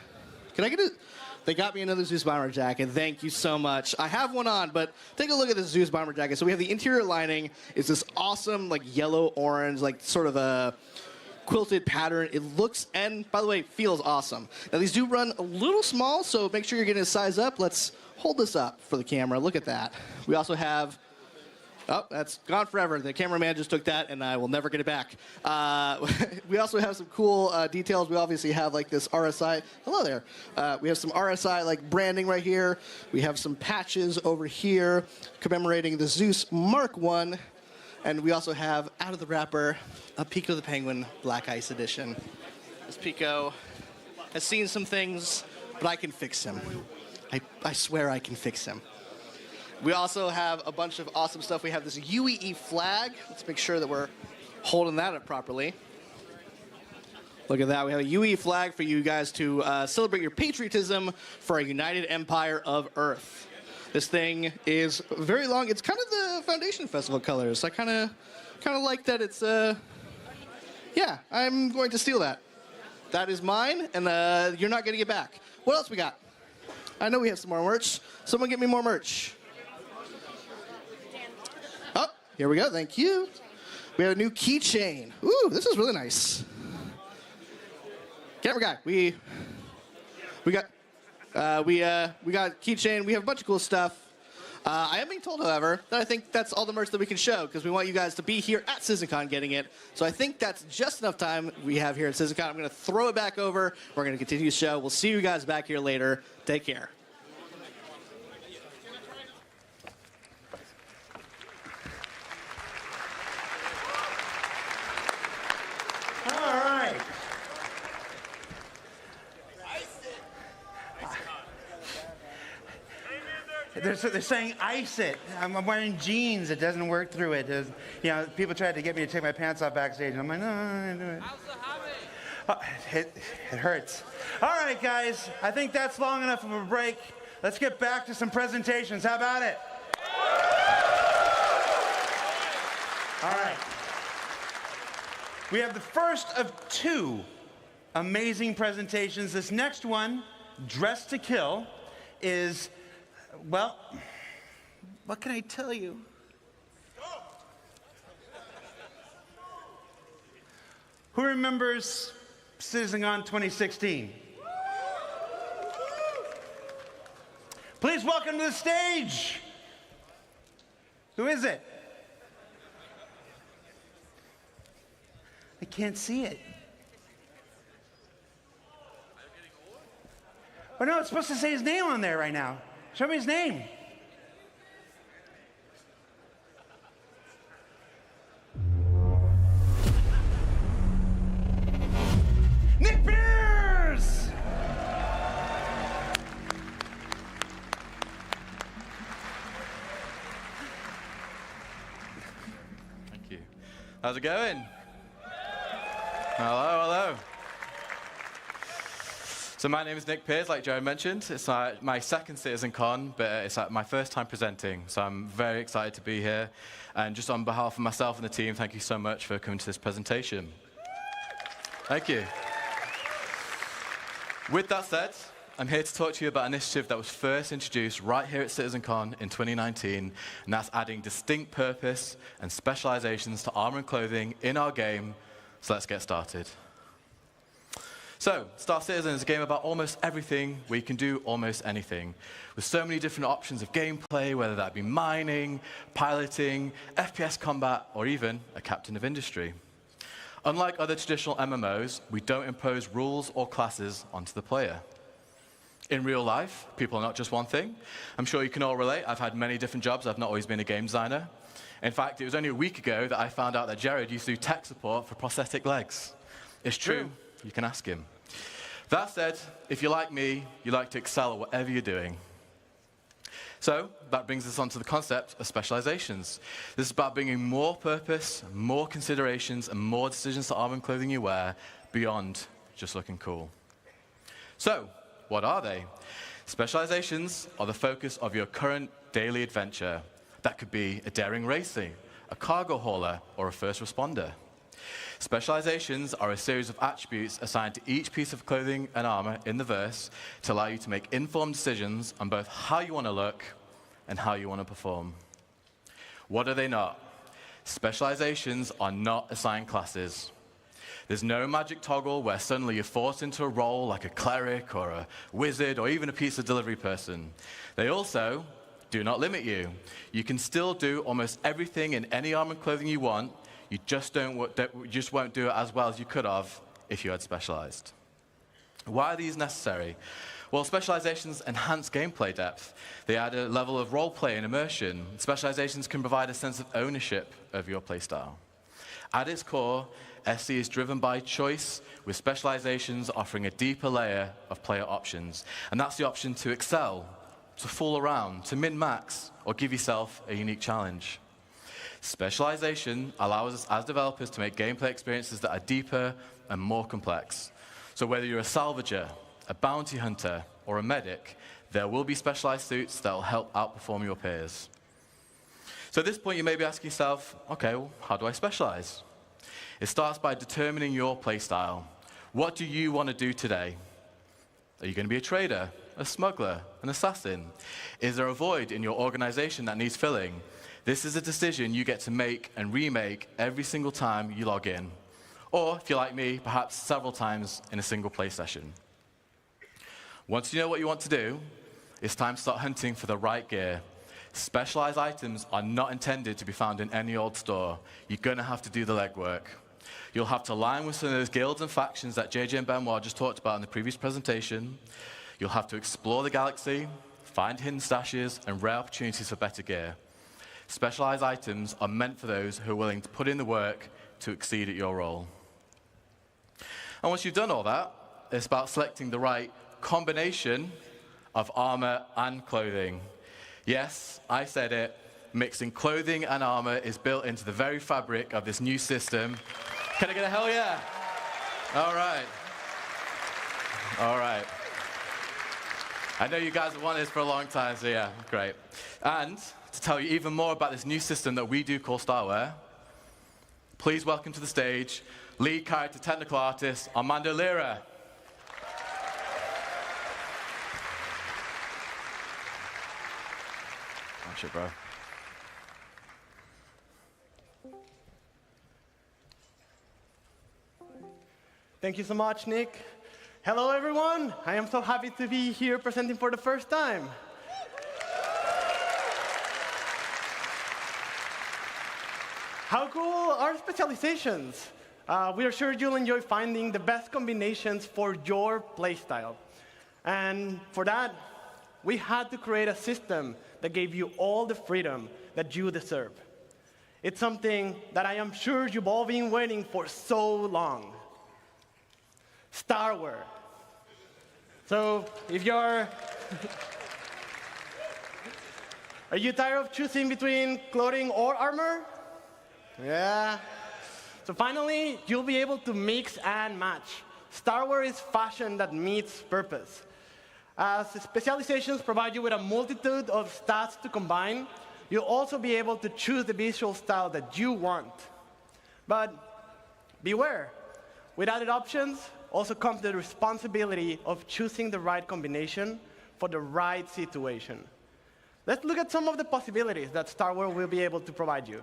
They got me another Zeus bomber jacket. Thank you so much. I have one on, but take a look at the Zeus bomber jacket. So we have the interior lining. It's this awesome like yellow orange, like sort of a quilted pattern. It looks, and by the way, feels awesome. Now these do run a little small, so make sure you're getting a size up. Let's hold this up for the camera. Look at that. We also have, oh, that's gone forever. The cameraman just took that, and I will never get it back. We also have some cool details. We obviously have like this RSI. Hello there. We have some RSI like branding right here. We have some patches over here commemorating the Zeus Mark I. And we also have, out of the wrapper, a Pico the Penguin Black Ice Edition. This Pico has seen some things, but I can fix him. I swear I can fix him. We also have a bunch of awesome stuff. We have this UEE flag. Let's make sure that we're holding that up properly. Look at that. We have a UEE flag for you guys to celebrate your patriotism for a united empire of Earth. This thing is very long. It's kind of the Foundation Festival colors. I kind of like that it's, yeah, I'm going to steal that. That is mine, and you're not getting it back. What else we got? I know we have some more merch. Someone get me more merch. Oh, here we go. Thank you. We have a new keychain. Ooh, this is really nice. Camera guy, we got keychain. We have a bunch of cool stuff. I am being told, however, that I think that's all the merch that we can show because we want you guys to be here at CitizenCon getting it. So I think that's just enough time we have here at CitizenCon. I'm going to throw it back over. We're going to continue the show. We'll see you guys back here later. Take care. All right. They're saying ice it. I'm wearing jeans. It doesn't work through it. You know, people tried to get me to take my pants off backstage. I'm like, no, I do it. It hurts. All right, guys. I think that's long enough of a break. Let's get back to some presentations. How about it? All right. We have the first of two amazing presentations. This next one, Dress to Kill, is, well, what can I tell you? Who remembers CitizenCon 2016? Please welcome to the stage. Who is it? I can't see it. Oh no, it's supposed to say his name on there right now. Show me his name. Nick Pierce! Thank you. How's it going? Hello, hello. So my name is Nick Pierce, like Joe mentioned. It's my second CitizenCon, but it's my first time presenting, so I'm very excited to be here. And just on behalf of myself and the team, thank you so much for coming to this presentation. Thank you. With that said, I'm here to talk to you about an initiative that was first introduced right here at CitizenCon in 2019, and that's adding distinct purpose and specializations to armor and clothing in our game. So let's get started. So, Star Citizen is a game about almost everything where you can do almost anything, with so many different options of gameplay, whether that be mining, piloting, FPS combat, or even a captain of industry. Unlike other traditional MMOs, we don't impose rules or classes onto the player. In real life, people are not just one thing. I'm sure you can all relate. I've had many different jobs. I've not always been a game designer. In fact, it was only a week ago that I found out that Jared used to do tech support for prosthetic legs. It's true. You can ask him. That said, if you're like me, you like to excel at whatever you're doing. So that brings us on to the concept of specializations. This is about bringing more purpose, more considerations, and more decisions to armor and clothing you wear beyond just looking cool. So, what are they? Specializations are the focus of your current daily adventure. That could be a daring racer, a cargo hauler, or a first responder. Specializations are a series of attributes assigned to each piece of clothing and armor in the verse to allow you to make informed decisions on both how you want to look and how you want to perform. What are they not? Specializations are not assigned classes. There's no magic toggle where suddenly you're forced into a role like a cleric or a wizard or even a pizza delivery person. They also do not limit you. You can still do almost everything in any armor and clothing you want. You just won't do it as well as you could have if you had specialized. Why are these necessary? Well, specializations enhance gameplay depth. They add a level of roleplay and immersion. Specializations can provide a sense of ownership of your playstyle. At its core, SC is driven by choice, with specializations offering a deeper layer of player options. And that's the option to excel, to fool around, to min-max, or give yourself a unique challenge. Specialization allows us as developers to make gameplay experiences that are deeper and more complex. So whether you're a salvager, a bounty hunter, or a medic, there will be specialized suits that will help outperform your peers. So at this point, you may be asking yourself, okay, well, how do I specialize? It starts by determining your playstyle. What do you want to do today? Are you going to be a trader, a smuggler, an assassin? Is there a void in your organization that needs filling? This is a decision you get to make and remake every single time you log in. Or, if you're like me, perhaps several times in a single play session. Once you know what you want to do, it's time to start hunting for the right gear. Specialized items are not intended to be found in any old store. You're going to have to do the legwork. You'll have to align with some of those guilds and factions that JJ and Benoit just talked about in the previous presentation. You'll have to explore the galaxy, find hidden stashes, and rare opportunities for better gear. Specialized items are meant for those who are willing to put in the work to exceed at your role. And once you've done all that, it's about selecting the right combination of armor and clothing. Yes, I said it. Mixing clothing and armor is built into the very fabric of this new system. Can I get a hell yeah? All right. All right. I know you guys have wanted this for a long time, so yeah, great. And to tell you even more about this new system that we do call Starwear, please welcome to the stage lead character technical artist Armando Lira. Watch it, bro. Thank you so much, Nick. Hello, everyone. I am so happy to be here presenting for the first time. How cool are specializations? We are sure you'll enjoy finding the best combinations for your playstyle. And for that, we had to create a system that gave you all the freedom that you deserve. It's something that I am sure you've all been waiting for so long. Starwear. So if you're... Are you tired of choosing between clothing or armor? Yeah. So finally, you'll be able to mix and match. Starwear is fashion that meets purpose. As specializations provide you with a multitude of stats to combine, you'll also be able to choose the visual style that you want. But beware, with added options also comes the responsibility of choosing the right combination for the right situation. Let's look at some of the possibilities that Starwear will be able to provide you.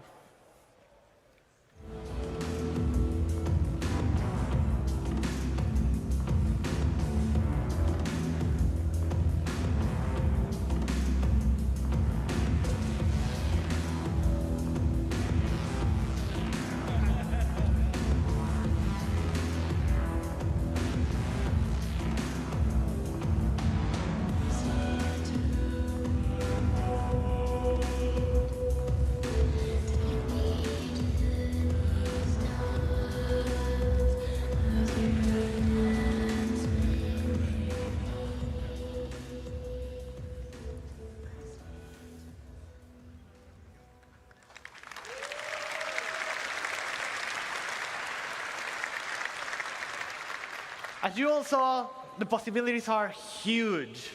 As you all saw, the possibilities are huge.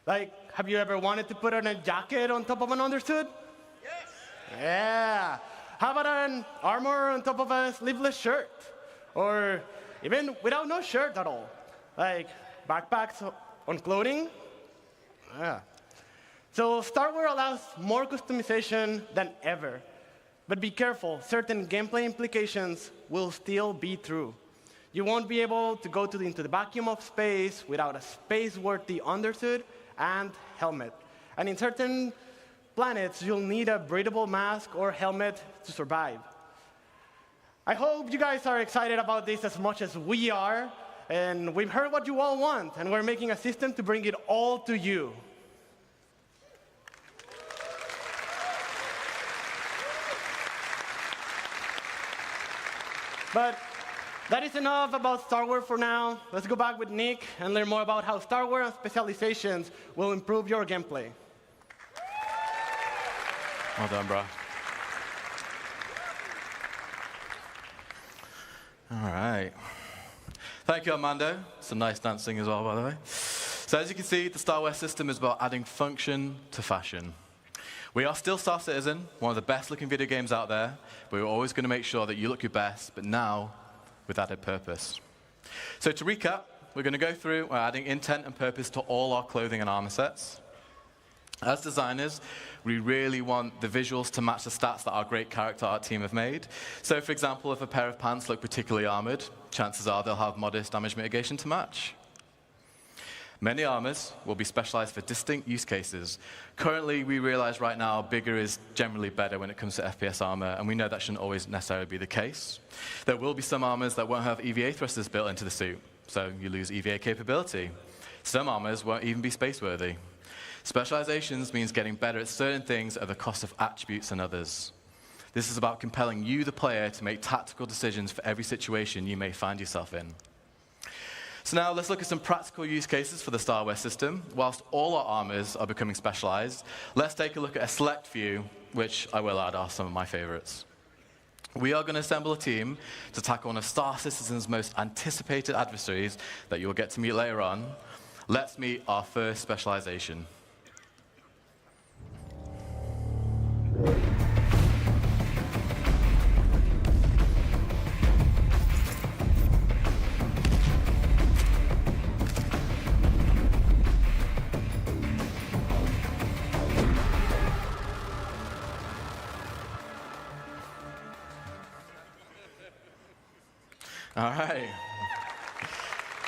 Like, have you ever wanted to put on a jacket on top of an undersuit? Yes. Yeah. How about an armor on top of a sleeveless shirt? Or even without no shirt at all? Like backpacks on clothing? Yeah. So Starware allows more customization than ever. But be careful, certain gameplay implications will still be true. You won't be able to go into the vacuum of space without a space-worthy undersuit and helmet. And in certain planets, you'll need a breathable mask or helmet to survive. I hope you guys are excited about this as much as we are. And we've heard what you all want, and we're making a system to bring it all to you. But that is enough about Starware for now. Let's go back with Nick and learn more about how Starware and specializations will improve your gameplay. Well done, bro. All right. Thank you, Armando. Some nice dancing as well, by the way. So as you can see, the Starware system is about adding function to fashion. We are still Star Citizen, one of the best-looking video games out there, but we're always going to make sure that you look your best, but now with added purpose. So to recap, we're going to go through adding intent and purpose to all our clothing and armor sets. As designers, we really want the visuals to match the stats that our great character art team have made. So for example, if a pair of pants look particularly armored, chances are they'll have modest damage mitigation to match. Many armors will be specialized for distinct use cases. Currently, we realize right now bigger is generally better when it comes to FPS armor, and we know that shouldn't always necessarily be the case. There will be some armors that won't have EVA thrusters built into the suit, so you lose EVA capability. Some armors won't even be space-worthy. Specializations means getting better at certain things at the cost of attributes and others. This is about compelling you, the player, to make tactical decisions for every situation you may find yourself in. So now let's look at some practical use cases for the Starware system. Whilst all our armors are becoming specialized, let's take a look at a select few, which I will add are some of my favorites. We are going to assemble a team to tackle one of Star Citizen's most anticipated adversaries that you'll get to meet later on. Let's meet our first specialization.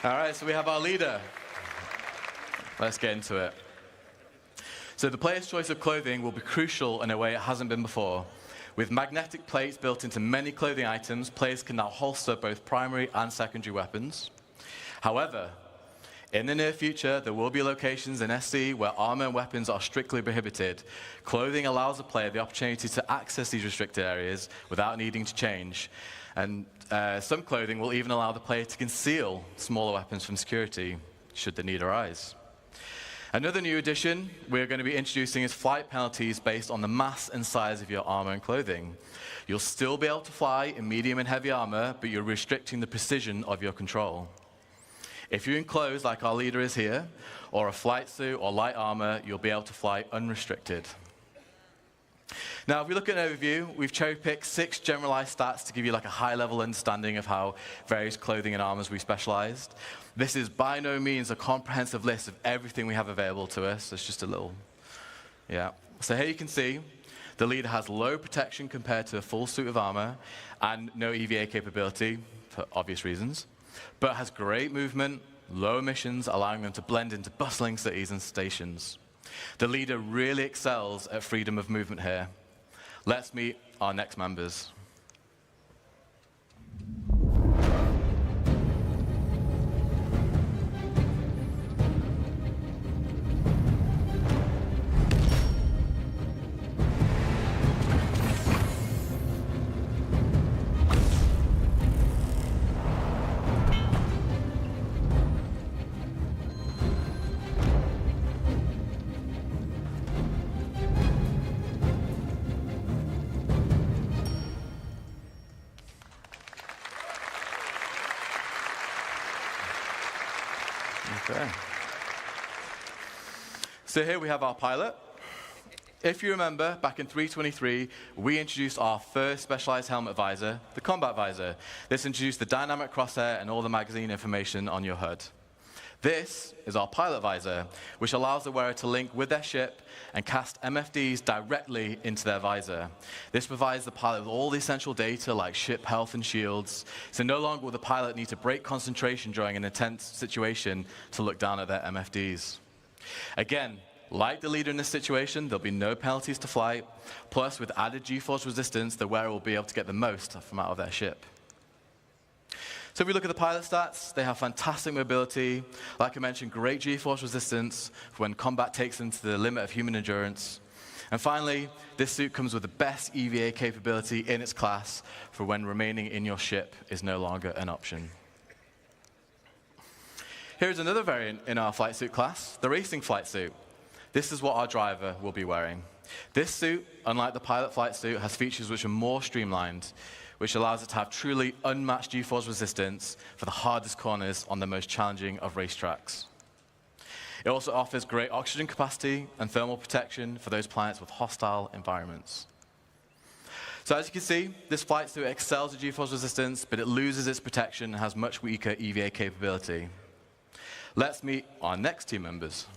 All right, so we have our leader. Let's get into it. So the player's choice of clothing will be crucial in a way it hasn't been before. With magnetic plates built into many clothing items, players can now holster both primary and secondary weapons. However, in the near future, there will be locations in SC where armor and weapons are strictly prohibited. Clothing allows the player the opportunity to access these restricted areas without needing to change. And some clothing will even allow the player to conceal smaller weapons from security, should the need arise. Another new addition we're going to be introducing is flight penalties based on the mass and size of your armor and clothing. You'll still be able to fly in medium and heavy armor, but you're restricting the precision of your control. If you're in clothes like our leader is here, or a flight suit or light armor, you'll be able to fly unrestricted. Now, if we look at an overview, we've cherry-picked 6 generalized stats to give you like a high-level understanding of how various clothing and armors we specialized. This is by no means a comprehensive list of everything we have available to us. It's just a little, yeah. So here you can see the leader has low protection compared to a full suit of armor and no EVA capability, for obvious reasons, but has great movement, low emissions, allowing them to blend into bustling cities and stations. The leader really excels at freedom of movement here. Let's meet our next members. Okay. So here we have our pilot. If you remember, back in 3.23, we introduced our first specialized helmet visor, the combat visor. This introduced the dynamic crosshair and all the magazine information on your HUD. This is our pilot visor, which allows the wearer to link with their ship and cast MFDs directly into their visor. This provides the pilot with all the essential data like ship health and shields, so no longer will the pilot need to break concentration during an intense situation to look down at their MFDs. Again, like the leader in this situation, there'll be no penalties to flight, plus with added G-force resistance, the wearer will be able to get the most from out of their ship. So if we look at the pilot stats, they have fantastic mobility. Like I mentioned, great G-force resistance for when combat takes them to the limit of human endurance. And finally, this suit comes with the best EVA capability in its class for when remaining in your ship is no longer an option. Here's another variant in our flight suit class, the racing flight suit. This is what our driver will be wearing. This suit, unlike the pilot flight suit, has features which are more streamlined, which allows it to have truly unmatched G-force resistance for the hardest corners on the most challenging of racetracks. It also offers great oxygen capacity and thermal protection for those planets with hostile environments. So as you can see, this flight suit excels at G-force resistance, but it loses its protection and has much weaker EVA capability. Let's meet our next team members.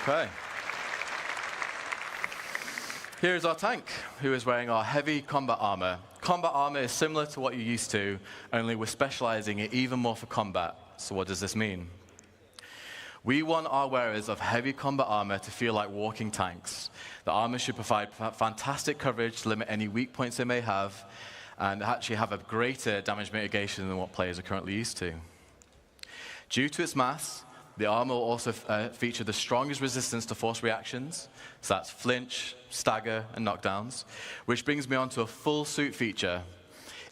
Okay. Here's our tank, who is wearing our heavy combat armor. Combat armor is similar to what you're used to, only we're specializing it even more for combat. So what does this mean? We want our wearers of heavy combat armor to feel like walking tanks. The armor should provide fantastic coverage to limit any weak points they may have, and actually have a greater damage mitigation than what players are currently used to. Due to its mass, the armor will also feature the strongest resistance to force reactions, so that's flinch, stagger, and knockdowns, which brings me on to a full suit feature.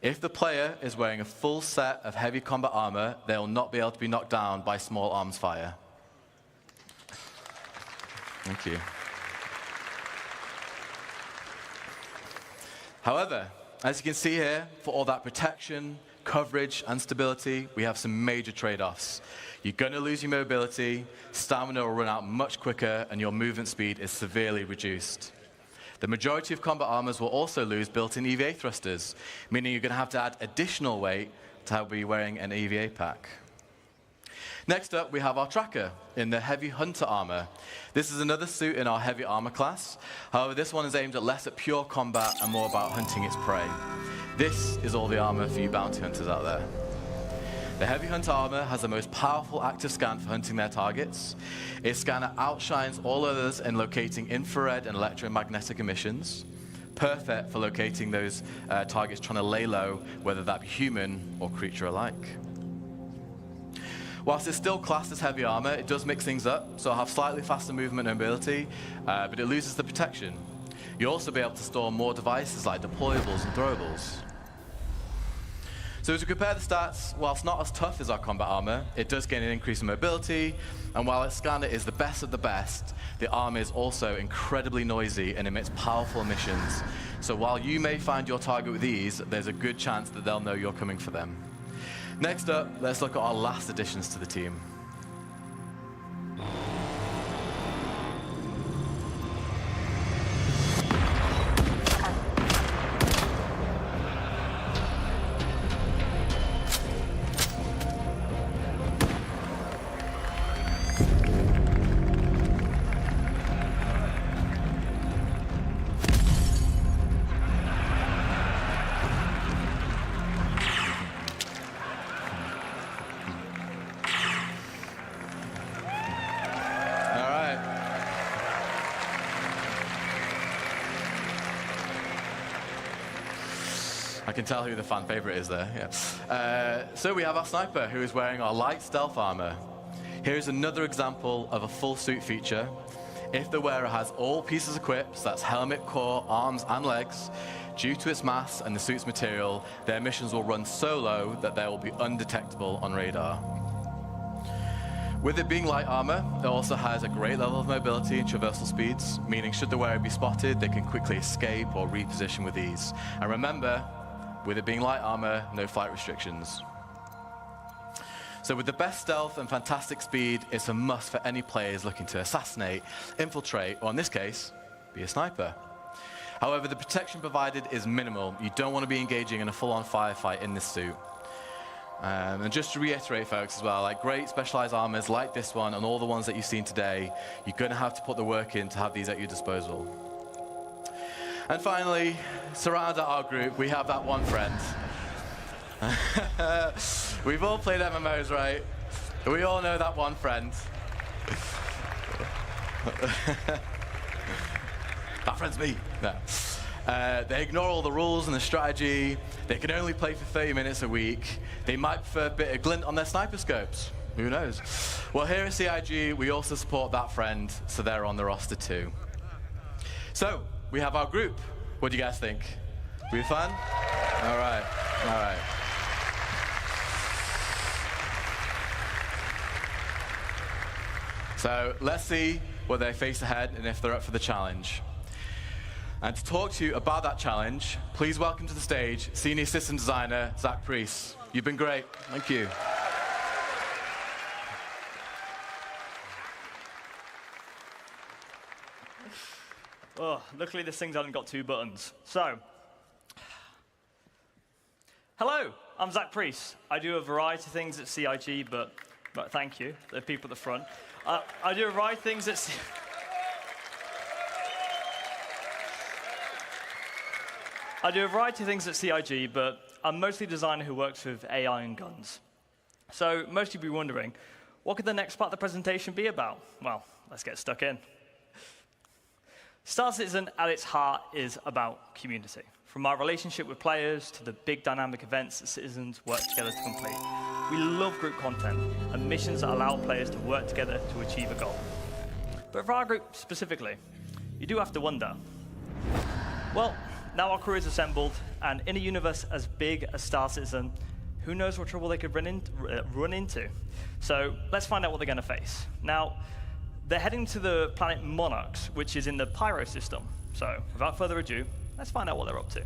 If the player is wearing a full set of heavy combat armor, they will not be able to be knocked down by small arms fire. Thank you. However, as you can see here, for all that protection, coverage, and stability, we have some major trade-offs. You're going to lose your mobility, stamina will run out much quicker, and your movement speed is severely reduced. The majority of combat armors will also lose built-in EVA thrusters, meaning you're going to have to add additional weight to be wearing an EVA pack. Next up, we have our tracker in the heavy hunter armor. This is another suit in our heavy armor class. However, this one is aimed less at pure combat and more about hunting its prey. This is all the armor for you bounty hunters out there. The heavy hunter armor has the most powerful active scan for hunting their targets. Its scanner outshines all others in locating infrared and electromagnetic emissions, perfect for locating those targets trying to lay low, whether that be human or creature alike. Whilst it's still classed as heavy armor, it does mix things up, so it'll have slightly faster movement and mobility, but it loses the protection. You'll also be able to store more devices like deployables and throwables. So as we compare the stats, whilst not as tough as our combat armor, it does gain an increase in mobility, and while its scanner is the best of the best, the armor is also incredibly noisy and emits powerful emissions. So while you may find your target with ease, there's a good chance that they'll know you're coming for them. Next up, let's look at our last additions to the team. I can tell who the fan favorite is there, yeah. So we have our sniper, who is wearing our light stealth armor. Here's another example of a full suit feature. If the wearer has all pieces equipped, so that's helmet, core, arms, and legs, due to its mass and the suit's material, their missions will run so low that they will be undetectable on radar. With it being light armor, it also has a great level of mobility and traversal speeds, meaning should the wearer be spotted, they can quickly escape or reposition with ease. And remember, with it being light armor, no flight restrictions. So with the best stealth and fantastic speed, it's a must for any players looking to assassinate, infiltrate, or in this case, be a sniper. However, the protection provided is minimal. You don't want to be engaging in a full-on firefight in this suit. And just to reiterate, folks, as well, like great specialized armors like this one and all the ones that you've seen today, you're going to have to put the work in to have these at your disposal. And finally, surrounded our group, we have that one friend. We've all played MMOs, right? We all know that one friend. That friend's me. No. They ignore all the rules and the strategy. They can only play for 30 minutes a week. They might prefer a bit of glint on their sniper scopes. Who knows? Well, here at CIG, we also support that friend, so they're on the roster too. So, we have our group. What do you guys think? We fun? All right, all right. So, let's see what they face ahead and if they're up for the challenge. And to talk to you about that challenge, please welcome to the stage Senior System Designer, Zach Priest. You've been great. Thank you. Oh, luckily this thing's only got 2 buttons. So, hello, I'm Zach Priest. I do a variety of things at CIG, but thank you, the people at the front. I do a variety of things at CIG, but I'm mostly a designer who works with AI and guns. So most of you will be wondering, what could the next part of the presentation be about? Well, let's get stuck in. Star Citizen, at its heart, is about community. From our relationship with players to the big dynamic events that citizens work together to complete. We love group content and missions that allow players to work together to achieve a goal. But for our group specifically, you do have to wonder, well, now our crew is assembled, and in a universe as big as Star Citizen, who knows what trouble they could run into. So let's find out what they're going to face. Now, they're heading to the planet Monarchs, which is in the Pyro system. So without further ado, let's find out what they're up to.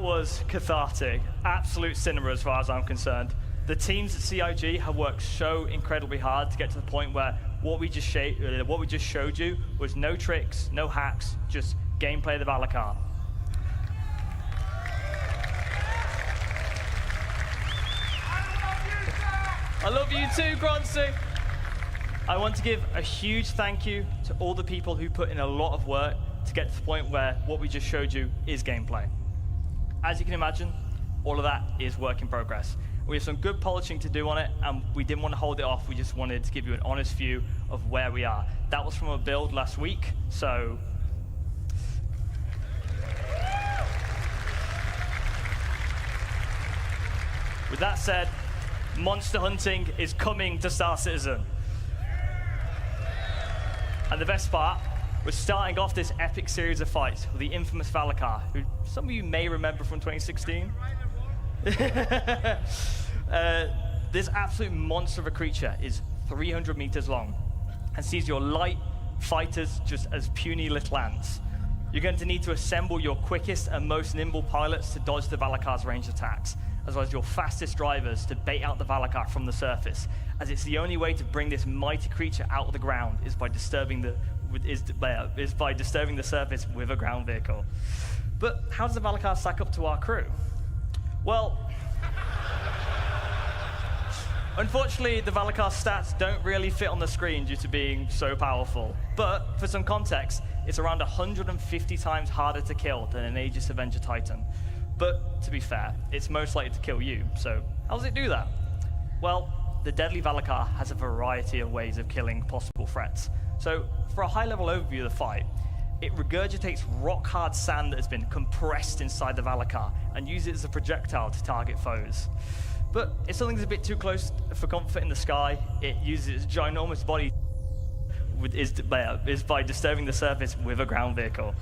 was cathartic. Absolute cinema as far as I'm concerned. The teams at CIG have worked so incredibly hard to get to the point where what we just showed you was no tricks, no hacks, just gameplay of the Valakar. I love you too, Groncy. I want to give a huge thank you to all the people who put in a lot of work to get to the point where what we just showed you is gameplay. As you can imagine, all of that is work in progress. We have some good polishing to do on it, and we didn't want to hold it off. We just wanted to give you an honest view of where we are. That was from a build last week, so with that said, monster hunting is coming to Star Citizen. And the best part, we're starting off this epic series of fights with the infamous Valakar, who some of you may remember from 2016. This absolute monster of a creature is 300 meters long and sees your light fighters just as puny little ants. You're going to need to assemble your quickest and most nimble pilots to dodge the Valakar's ranged attacks, as well as your fastest drivers to bait out the Valakar from the surface, as it's the only way to bring this mighty creature out of the ground is by disturbing the surface with a ground vehicle. But how does the Valakar stack up to our crew? Well, unfortunately, the Valakar stats don't really fit on the screen due to being so powerful. But for some context, it's around 150 times harder to kill than an Aegis Avenger Titan. But to be fair, it's most likely to kill you, so how does it do that? Well, the deadly Valakar has a variety of ways of killing possible threats. So for a high-level overview of the fight, it regurgitates rock-hard sand that has been compressed inside the Valakar and uses it as a projectile to target foes. But if something's a bit too close for comfort in the sky, it uses its ginormous body is by disturbing the surface with a ground vehicle.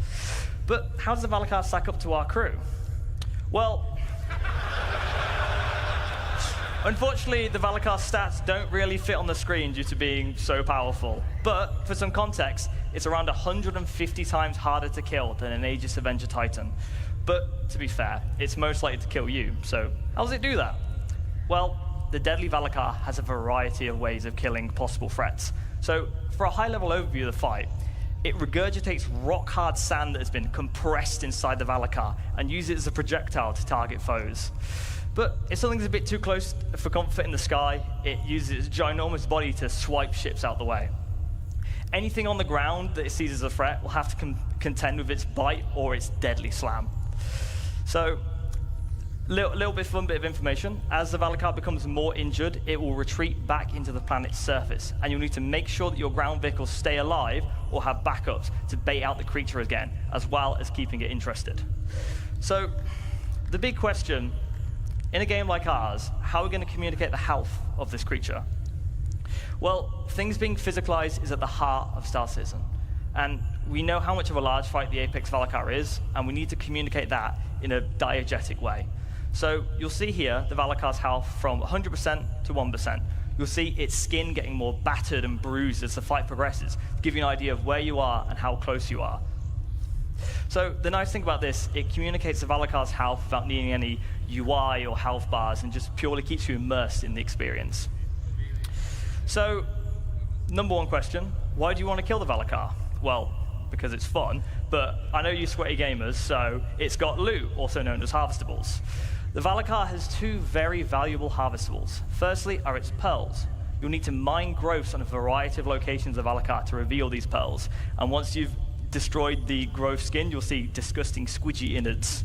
But how does the Valakar stack up to our crew? Well, unfortunately, the Valakar stats don't really fit on the screen due to being so powerful. But for some context, it's around 150 times harder to kill than an Aegis Avenger Titan. But to be fair, it's most likely to kill you, so how does it do that? Well, the deadly Valakar has a variety of ways of killing possible threats. So for a high-level overview of the fight, it regurgitates rock-hard sand that has been compressed inside the Valakar and uses it as a projectile to target foes. But if something's a bit too close for comfort in the sky, it uses its ginormous body to swipe ships out the way. Anything on the ground that it sees as a threat will have to contend with its bite or its deadly slam. So, little bit fun bit of information. As the Valakar becomes more injured, it will retreat back into the planet's surface, and you'll need to make sure that your ground vehicles stay alive or have backups to bait out the creature again, as well as keeping it interested. So, the big question, in a game like ours, how are we going to communicate the health of this creature? Well, things being physicalized is at the heart of Star Citizen, and we know how much of a large fight the Apex Valakar is, and we need to communicate that in a diegetic way. So you'll see here the Valakar's health from 100% to 1%. You'll see its skin getting more battered and bruised as the fight progresses, to give you an idea of where you are and how close you are. So the nice thing about this, it communicates the Valakar's health without needing any UI or health bars and just purely keeps you immersed in the experience. So, number one question, why do you want to kill the Valakar? Well, because it's fun, but I know you sweaty gamers, so it's got loot, also known as harvestables. The Valakar has two very valuable harvestables. Firstly are its pearls. You'll need to mine growths on a variety of locations of Valakar to reveal these pearls. And once you've destroyed the growth skin, you'll see disgusting squidgy innards.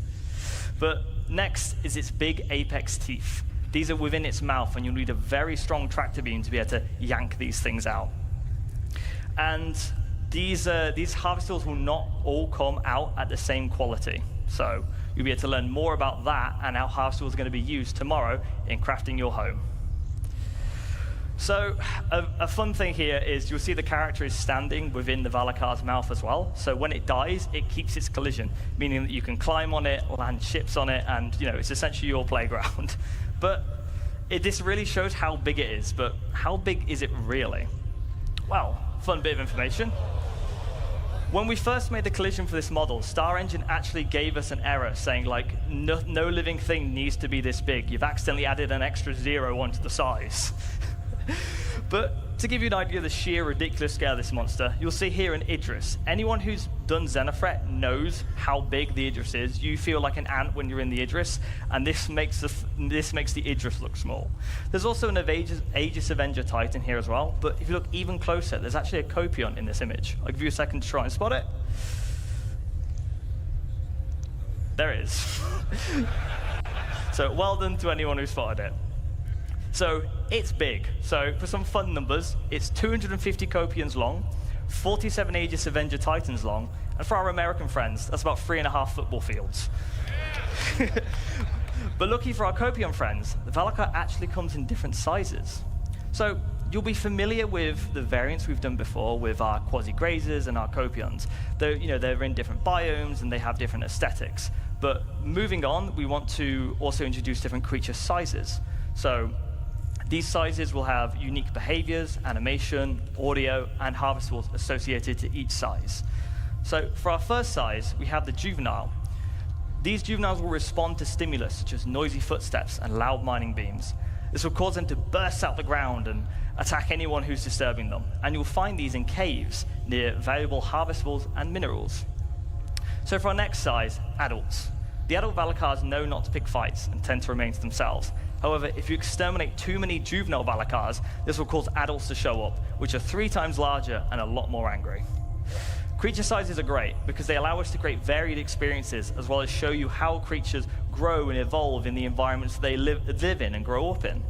But next is its big apex teeth. These are within its mouth, and you'll need a very strong tractor beam to be able to yank these things out. And these harvestables will not all come out at the same quality. So you'll be able to learn more about that and how harvestables are going to be used tomorrow in crafting your home. So a fun thing here is you'll see the character is standing within the Valakar's mouth as well. So when it dies, it keeps its collision, meaning that you can climb on it, land ships on it, and it's essentially your playground. But this really shows how big it is. But how big is it really? Well, fun bit of information. When we first made the collision for this model, Star Engine actually gave us an error saying, like, no living thing needs to be this big. You've accidentally added an extra 0 onto the size. But to give you an idea of the sheer ridiculous scale of this monster, you'll see here an Idris. Anyone who's done Xenofret knows how big the Idris is. You feel like an ant when you're in the Idris, and this makes the Idris look small. There's also an Aegis Avenger Titan here as well, but if you look even closer, there's actually a Copion in this image. I'll give you a second to try and spot it. There it is. So well done to anyone who spotted it. So it's big. So for some fun numbers, it's 250 Copions long, 47 Aegis Avenger Titans long, and for our American friends, that's about 3.5 football fields. But lucky for our Copion friends, the Valakar actually comes in different sizes. So you'll be familiar with the variants we've done before with our Quasi-Grazers and our Copions. Though, they're in different biomes and they have different aesthetics. But moving on, we want to also introduce different creature sizes. So these sizes will have unique behaviors, animation, audio, and harvestables associated to each size. So for our first size, we have the juvenile. These juveniles will respond to stimulus, such as noisy footsteps and loud mining beams. This will cause them to burst out the ground and attack anyone who's disturbing them. And you'll find these in caves near valuable harvestables and minerals. So for our next size, adults. The adult Valakars know not to pick fights and tend to remain to themselves. However, if you exterminate too many juvenile Valakars, this will cause adults to show up, which are 3 times larger and a lot more angry. Creature sizes are great because they allow us to create varied experiences as well as show you how creatures grow and evolve in the environments they live in and grow up in.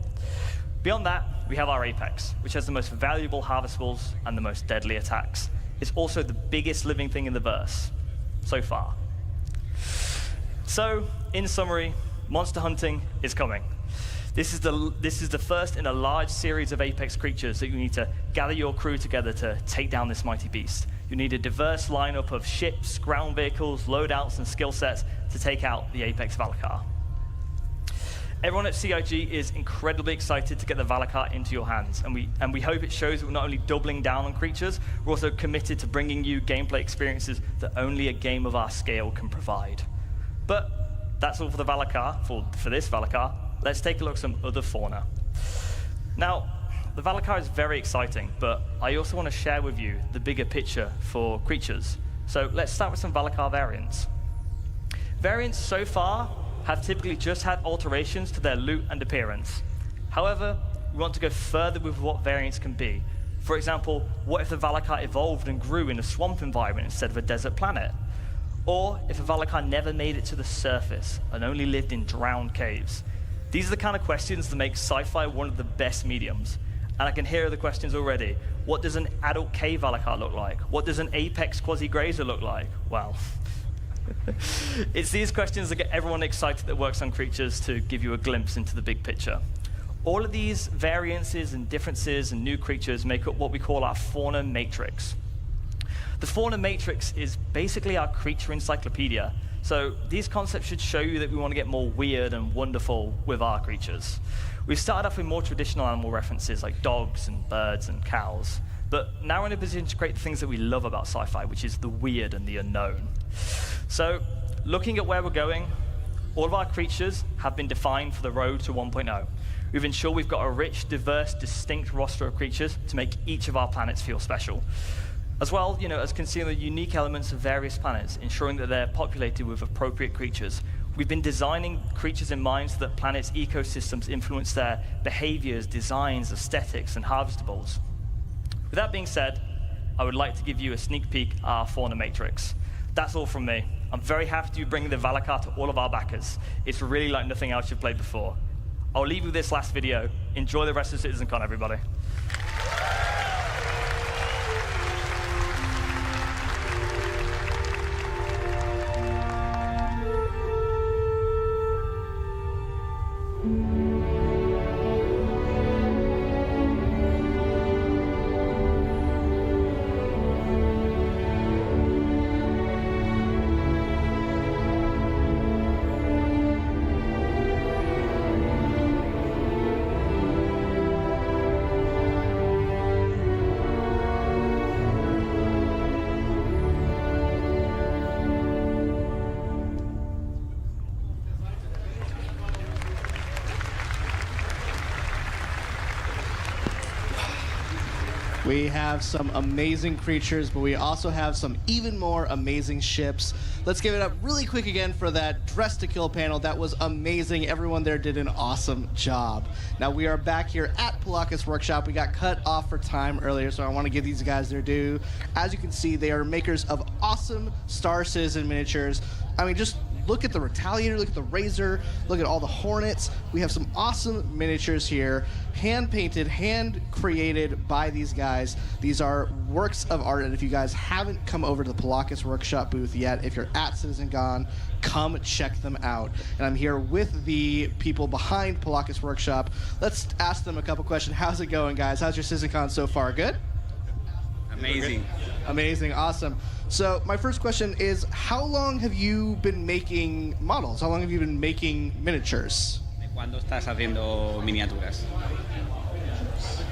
Beyond that, we have our Apex, which has the most valuable harvestables and the most deadly attacks. It's also the biggest living thing in the verse, so far. So, in summary, monster hunting is coming. This is the first in a large series of Apex creatures that you need to gather your crew together to take down this mighty beast. You need a diverse lineup of ships, ground vehicles, loadouts, and skill sets to take out the Apex Valakar. Everyone at CIG is incredibly excited to get the Valakar into your hands, and we hope it shows that we're not only doubling down on creatures, we're also committed to bringing you gameplay experiences that only a game of our scale can provide. But that's all for the Valakar, for this Valakar. Let's take a look at some other fauna. Now, the Valakar is very exciting, but I also want to share with you the bigger picture for creatures. So let's start with some Valakar variants. Variants so far have typically just had alterations to their loot and appearance. However, we want to go further with what variants can be. For example, what if the Valakar evolved and grew in a swamp environment instead of a desert planet? Or if a Valakar never made it to the surface and only lived in drowned caves? These are the kind of questions that make sci-fi one of the best mediums. And I can hear the questions already. What does an adult cave Valakar look like? What does an Apex Quasi-Grazer look like? Well, it's these questions that get everyone excited that works on creatures to give you a glimpse into the big picture. All of these variances and differences and new creatures make up what we call our fauna matrix. The fauna matrix is basically our creature encyclopedia. So these concepts should show you that we want to get more weird and wonderful with our creatures. We've started off with more traditional animal references like dogs and birds and cows. But now we're in a position to create the things that we love about sci-fi, which is the weird and the unknown. So looking at where we're going, all of our creatures have been defined for the road to 1.0. We've ensured we've got a rich, diverse, distinct roster of creatures to make each of our planets feel special. As well, as concealing the unique elements of various planets, ensuring that they're populated with appropriate creatures. We've been designing creatures in mind so that planets' ecosystems influence their behaviors, designs, aesthetics, and harvestables. With that being said, I would like to give you a sneak peek at our fauna matrix. That's all from me. I'm very happy to be bringing the Valakar to all of our backers. It's really like nothing else you've played before. I'll leave you with this last video. Enjoy the rest of CitizenCon, everybody. We have some amazing creatures, but we also have some even more amazing ships. Let's give it up really quick again for that Dress to Kill panel. That was amazing. Everyone there did an awesome job. Now we are back here at Palakis Workshop. We got cut off for time earlier, so I want to give these guys their due. As you can see, they are makers of awesome Star Citizen miniatures. I mean, just look at the Retaliator, look at the Razor, look at all the Hornets. We have some awesome miniatures here, hand-painted, hand-created by these guys. These are works of art, and if you guys haven't come over to the Palakis Workshop booth yet, if you're at CitizenCon, come check them out. And I'm here with the people behind Palakis Workshop. Let's ask them a couple questions. How's it going, guys? How's your CitizenCon so far? Good? Amazing. Amazing, awesome. So my first question is, how long have you been making models? How long have you been making miniatures? ¿Cuándo estás haciendo miniaturas?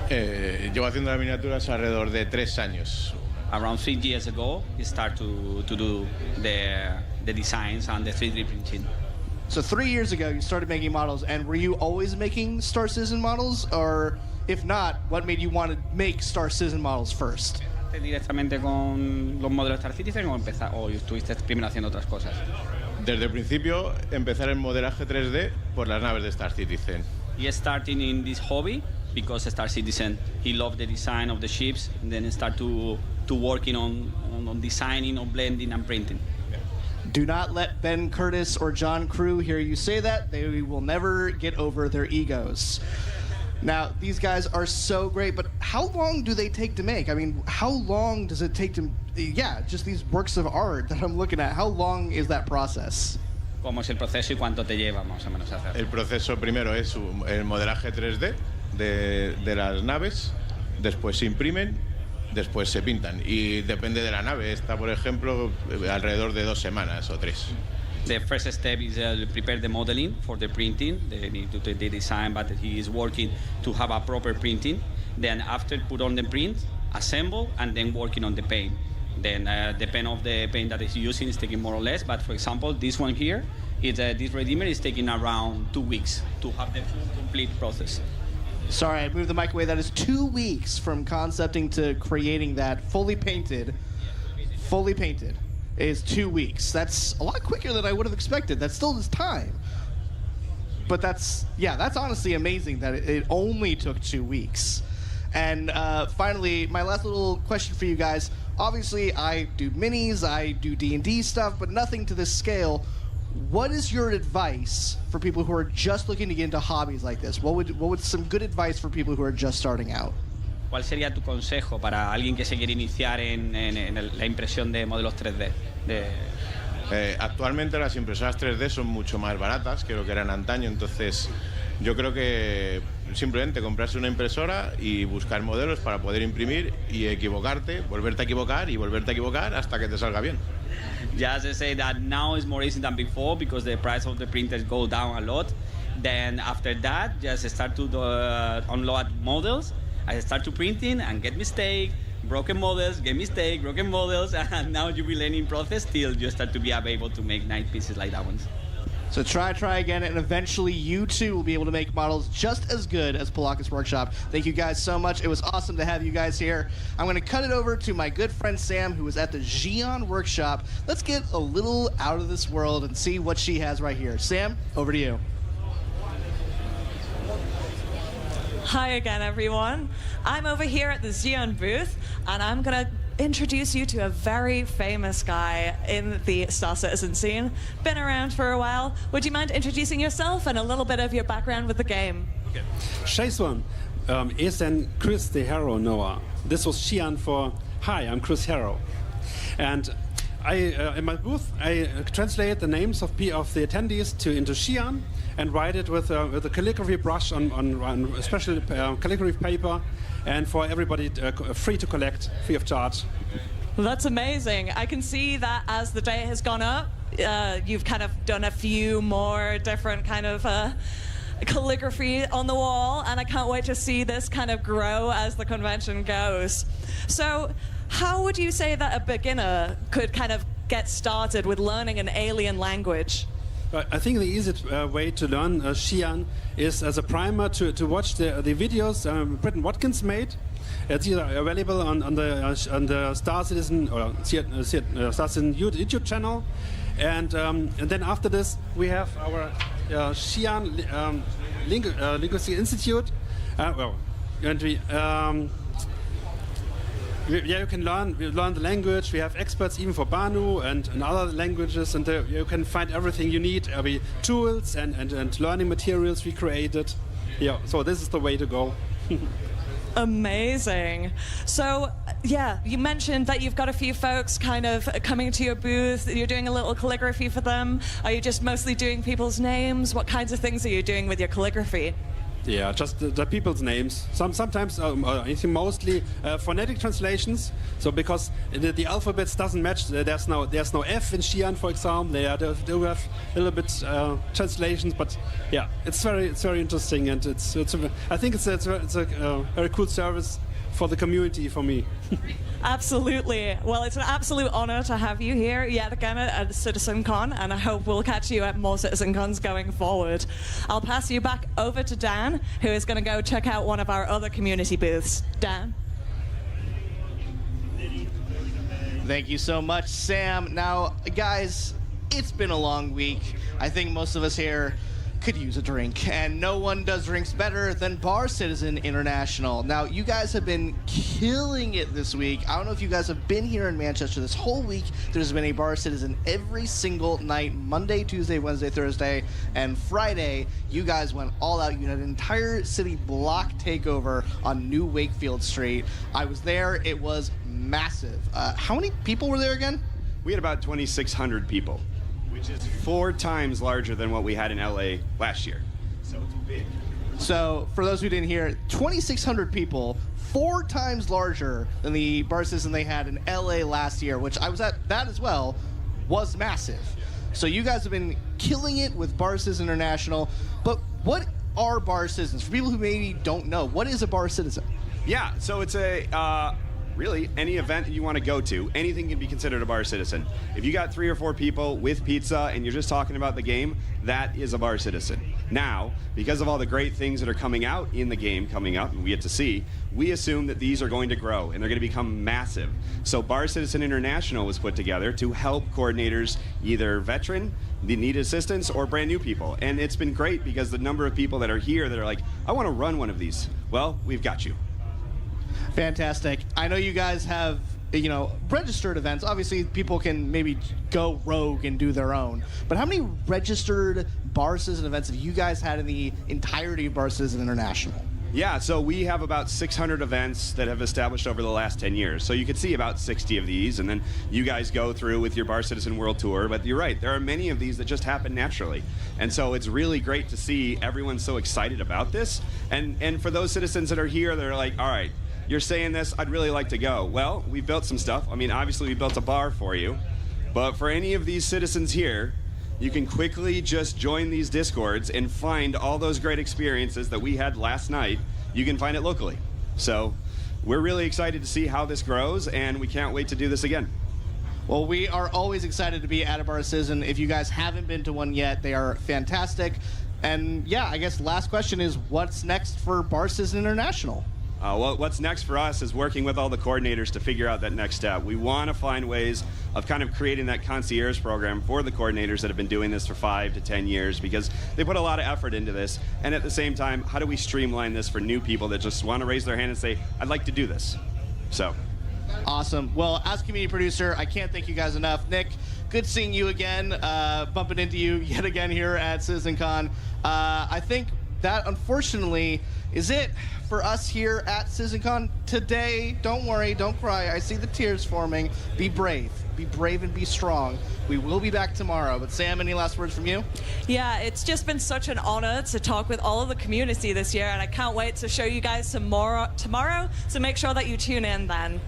Llevo haciendo las miniaturas alrededor de 3 años. Around 3 years ago, we start to do the designs and the 3D printing. So 3 years ago, you started making models, and were you always making Star Citizen models? Or if not, what made you want to make Star Citizen models first? ¿Directamente con los modelos Star Citizen o estuviste primero haciendo otras cosas? Desde el principio, empezar el modelaje 3D por las naves de Star Citizen. He started in this hobby because Star Citizen, he loved the design of the ships, and then start to working on designing, on blending and printing. Do not let Ben Curtis or John Crew hear you say that. They will never get over their egos. Now, these guys are so great, but how long do they take to make? I mean, how long does it take to, just these works of art that I'm looking at, how long is that process? ¿Cómo es el proceso y cuánto te lleva más o menos a hacer? El proceso primero es el modelaje 3D de las naves, después se imprimen, después se pintan y depende de la nave. Esta, por ejemplo, alrededor de 2 semanas o 3. The first step is prepare the modeling for the printing. They need to do the design, but he is working to have a proper printing. Then after put on the print, assemble, and then working on the paint. Then depend of the paint that he's using is taking more or less. But for example, this one here, this Redeemer is taking around 2 weeks to have the full complete process. Sorry, I moved the mic away. That is 2 weeks from concepting to creating that fully painted. Fully painted is 2 weeks. That's a lot quicker than I would have expected. That still is time. But that's honestly amazing that it only took 2 weeks. And finally, my last little question for you guys. Obviously, I do minis, I do D&D stuff, but nothing to this scale. What is your advice for people who are just looking to get into hobbies like this? What would some good advice for people who are just starting out? ¿Cuál sería tu consejo para alguien que se quiere iniciar en la impresión de modelos 3D? Actualmente las impresoras 3D son mucho más baratas que lo que eran antaño, entonces yo creo que simplemente comprarse una impresora y buscar modelos para poder imprimir y equivocarte, volverte a equivocar y volverte a equivocar hasta que te salga bien. Just to say that now is more easy than before because the price of the printers go down a lot. Then after that, just start to unload models. I start to printing and get mistake, broken models, get mistake, broken models, and now you will learning process till you start to be able to make nice pieces like that one. So try again, and eventually you too will be able to make models just as good as Palakis Workshop. Thank you guys so much. It was awesome to have you guys here. I'm going to cut it over to my good friend Sam, who was at the Xi'an Workshop. Let's get a little out of this world and see what she has right here. Sam, over to you. Hi again, everyone. I'm over here at the Xi'an booth, and I'm going to introduce you to a very famous guy in the Star Citizen scene. Been around for a while. Would you mind introducing yourself and a little bit of your background with the game? Okay. Shaiswan, Esen Chris the Hero Noah. This was Xi'an for Hi, I'm Chris Hero. And in my booth, I translate the names of the attendees into Xi'an and write it with a calligraphy brush on special calligraphy paper, and for everybody free to collect, free of charge. Well, that's amazing. I can see that as the day has gone up, you've kind of done a few more different kind of calligraphy on the wall, and I can't wait to see this kind of grow as the convention goes. So how would you say that a beginner could kind of get started with learning an alien language? I think the easiest way to learn Xi'an is as a primer to watch the videos Britton Watkins made. It's either available on the Star Citizen or Star Citizen YouTube channel, and then after this we have our Xi'an Linguistic Institute. And you can learn the language. We have experts even for Banu and other languages, and you can find everything you need, tools and learning materials we created. Yeah, so this is the way to go. Amazing. So, yeah, you mentioned that you've got a few folks kind of coming to your booth. You're doing a little calligraphy for them. Are you just mostly doing people's names? What kinds of things are you doing with your calligraphy? Yeah, just the people's names. Sometimes, I think mostly phonetic translations. So because the alphabets doesn't match, there's no F in Xi'an, for example. They do have a little bit translations, but yeah, it's very interesting, and I think it's a very cool service for the community, for me. Absolutely. Well, it's an absolute honor to have you here yet again at CitizenCon, and I hope we'll catch you at more CitizenCons going forward. I'll pass you back over to Dan, who is going to go check out one of our other community booths. Dan? Thank you so much, Sam. Now, guys, it's been a long week. I think most of us here could use a drink, and no one does drinks better than Bar Citizen International. Now, you guys have been killing it this week. I don't know if you guys have been here in Manchester this whole week. There's been a Bar Citizen every single night, Monday, Tuesday, Wednesday, Thursday, and Friday. You guys went all out. You had an entire city block takeover on New Wakefield Street. I was there. It was massive. How many people were there again? We had about 2,600 people, which is 4 times larger than what we had in LA last year. So it's big. So for those who didn't hear, 2,600 people, 4 times larger than the Bar Citizen they had in LA last year, which I was at that as well, was massive. So you guys have been killing it with Bar Citizen International, but what are Bar Citizens? For people who maybe don't know, what is a Bar Citizen? Yeah, so it's really any event that you want to go to, anything can be considered a Bar Citizen. If you got 3 or 4 people with pizza and you're just talking about the game, that is a Bar Citizen. Now, because of all the great things that are coming out in the game coming up and we get to see, we assume that these are going to grow and they're going to become massive. So Bar Citizen International was put together to help coordinators, either veteran, need assistance, or brand new people. And it's been great because the number of people that are here that are like, I want to run one of these. Well, we've got you. Fantastic. I know you guys have, registered events. Obviously, people can maybe go rogue and do their own. But how many registered Bar Citizen events have you guys had in the entirety of Bar Citizen International? Yeah, so we have about 600 events that have established over the last 10 years. So you could see about 60 of these, and then you guys go through with your Bar Citizen World Tour. But you're right, there are many of these that just happen naturally. And so it's really great to see everyone so excited about this. And for those citizens that are here, they're like, all right, you're saying this, I'd really like to go. Well, we built some stuff. I mean, obviously we built a bar for you. But for any of these citizens here, you can quickly just join these Discords and find all those great experiences that we had last night. You can find it locally. So we're really excited to see how this grows, and we can't wait to do this again. Well, we are always excited to be at a Bar Citizen. If you guys haven't been to one yet, they are fantastic. And yeah, I guess last question is, what's next for Bar Citizen International? Well, what's next for us is working with all the coordinators to figure out that next step. We want to find ways of kind of creating that concierge program for the coordinators that have been doing this for 5 to 10 years, because they put a lot of effort into this. And at the same time, how do we streamline this for new people that just want to raise their hand and say, I'd like to do this? So. Awesome. Well, as community producer, I can't thank you guys enough. Nick, good seeing you again, bumping into you yet again here at CitizenCon. I think that, unfortunately, is it for us here at CitizenCon today. Don't worry, don't cry. I see the tears forming. Be brave. Be brave and be strong. We will be back tomorrow. But Sam, any last words from you? Yeah, it's just been such an honor to talk with all of the community this year, and I can't wait to show you guys some more tomorrow, so make sure that you tune in then.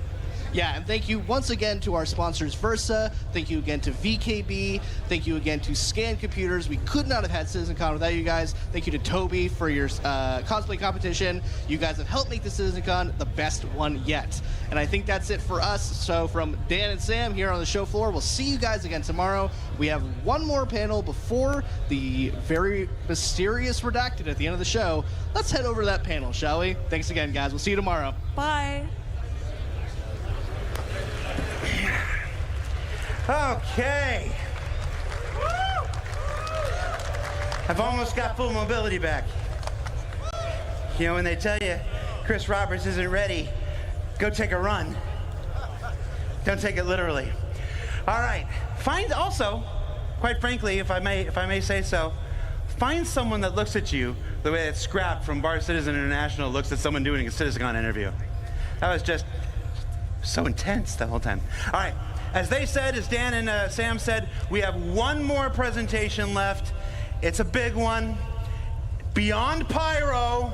Yeah, and thank you once again to our sponsors Versa. Thank you again to VKB. Thank you again to Scan Computers. We could not have had CitizenCon without you guys. Thank you to Toby for your cosplay competition. You guys have helped make the CitizenCon the best one yet. And I think that's it for us. So from Dan and Sam here on the show floor, we'll see you guys again tomorrow. We have one more panel before the very mysterious redacted at the end of the show. Let's head over to that panel, shall we? Thanks again, guys. We'll see you tomorrow. Bye. Okay. I've almost got full mobility back. You know, when they tell you Chris Roberts isn't ready, go take a run. Don't take it literally. All right. Find also, quite frankly, if I may say so, find someone that looks at you the way that Scrap from Bar Citizen International looks at someone doing a CitizenCon interview. That was just so intense the whole time. All right. As they said, as Dan and Sam said, we have one more presentation left. It's a big one. Beyond Pyro.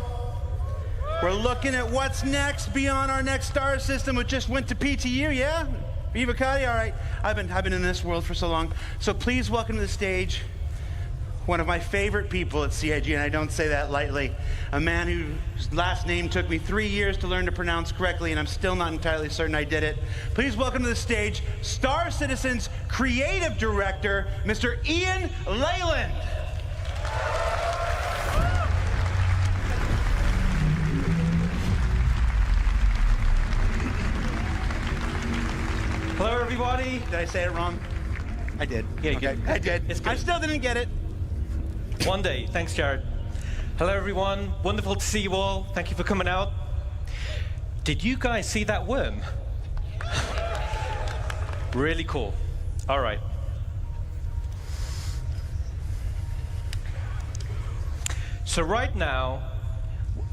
We're looking at what's next beyond our next star system, which just went to PTU, yeah? Viva Cati, all right. I've been in this world for so long. So please welcome to the stage one of my favorite people at CIG, and I don't say that lightly. A man whose last name took me 3 years to learn to pronounce correctly, and I'm still not entirely certain I did it. Please welcome to the stage Star Citizen's creative director, Mr. Ian Leyland. Hello, everybody. Did I say it wrong? I did. Yeah, okay. I did. I still didn't get it. One day. Thanks, Jared. Hello, everyone. Wonderful to see you all. Thank you for coming out. Did you guys see that worm? Really cool. All right. So right now,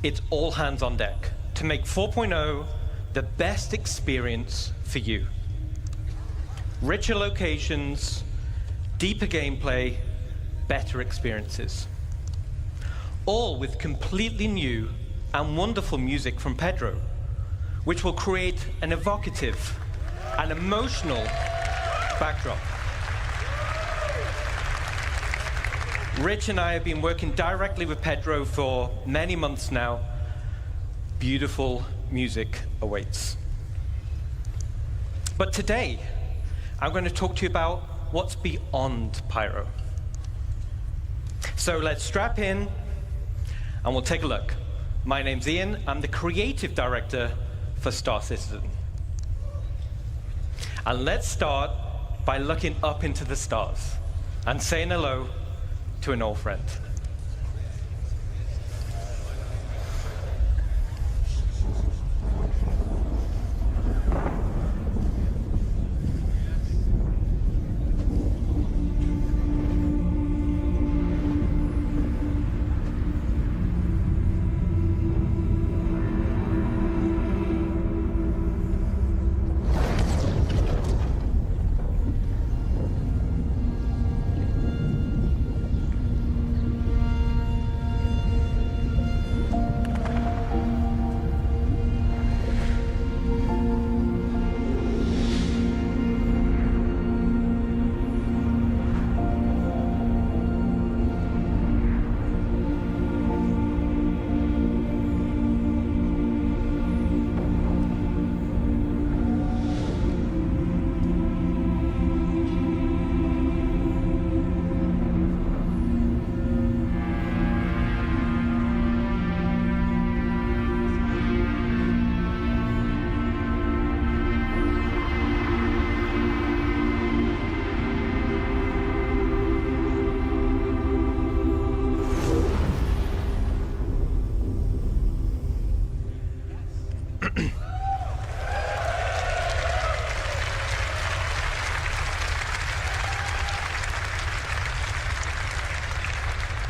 it's all hands on deck to make 4.0 the best experience for you. Richer locations, deeper gameplay, better experiences. All with completely new and wonderful music from Pedro, which will create an evocative and emotional backdrop. Rich and I have been working directly with Pedro for many months now. Beautiful music awaits. But today, I'm going to talk to you about what's beyond Pyro. So let's strap in and we'll take a look. My name's Ian. I'm the creative director for Star Citizen. And let's start by looking up into the stars and saying hello to an old friend.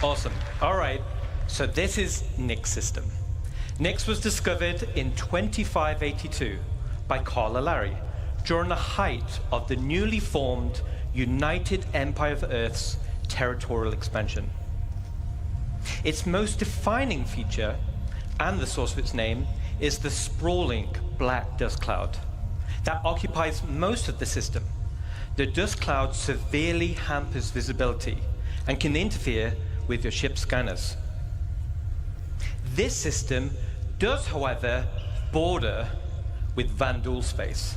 Awesome. All right. So this is Nyx system. Nyx was discovered in 2582 by Carl Larry during the height of the newly formed United Empire of Earth's territorial expansion. Its most defining feature, and the source of its name, is the sprawling black dust cloud. that occupies most of the system. The dust cloud severely hampers visibility and can interfere with your ship's scanners. This system does, however, border with Vandal space.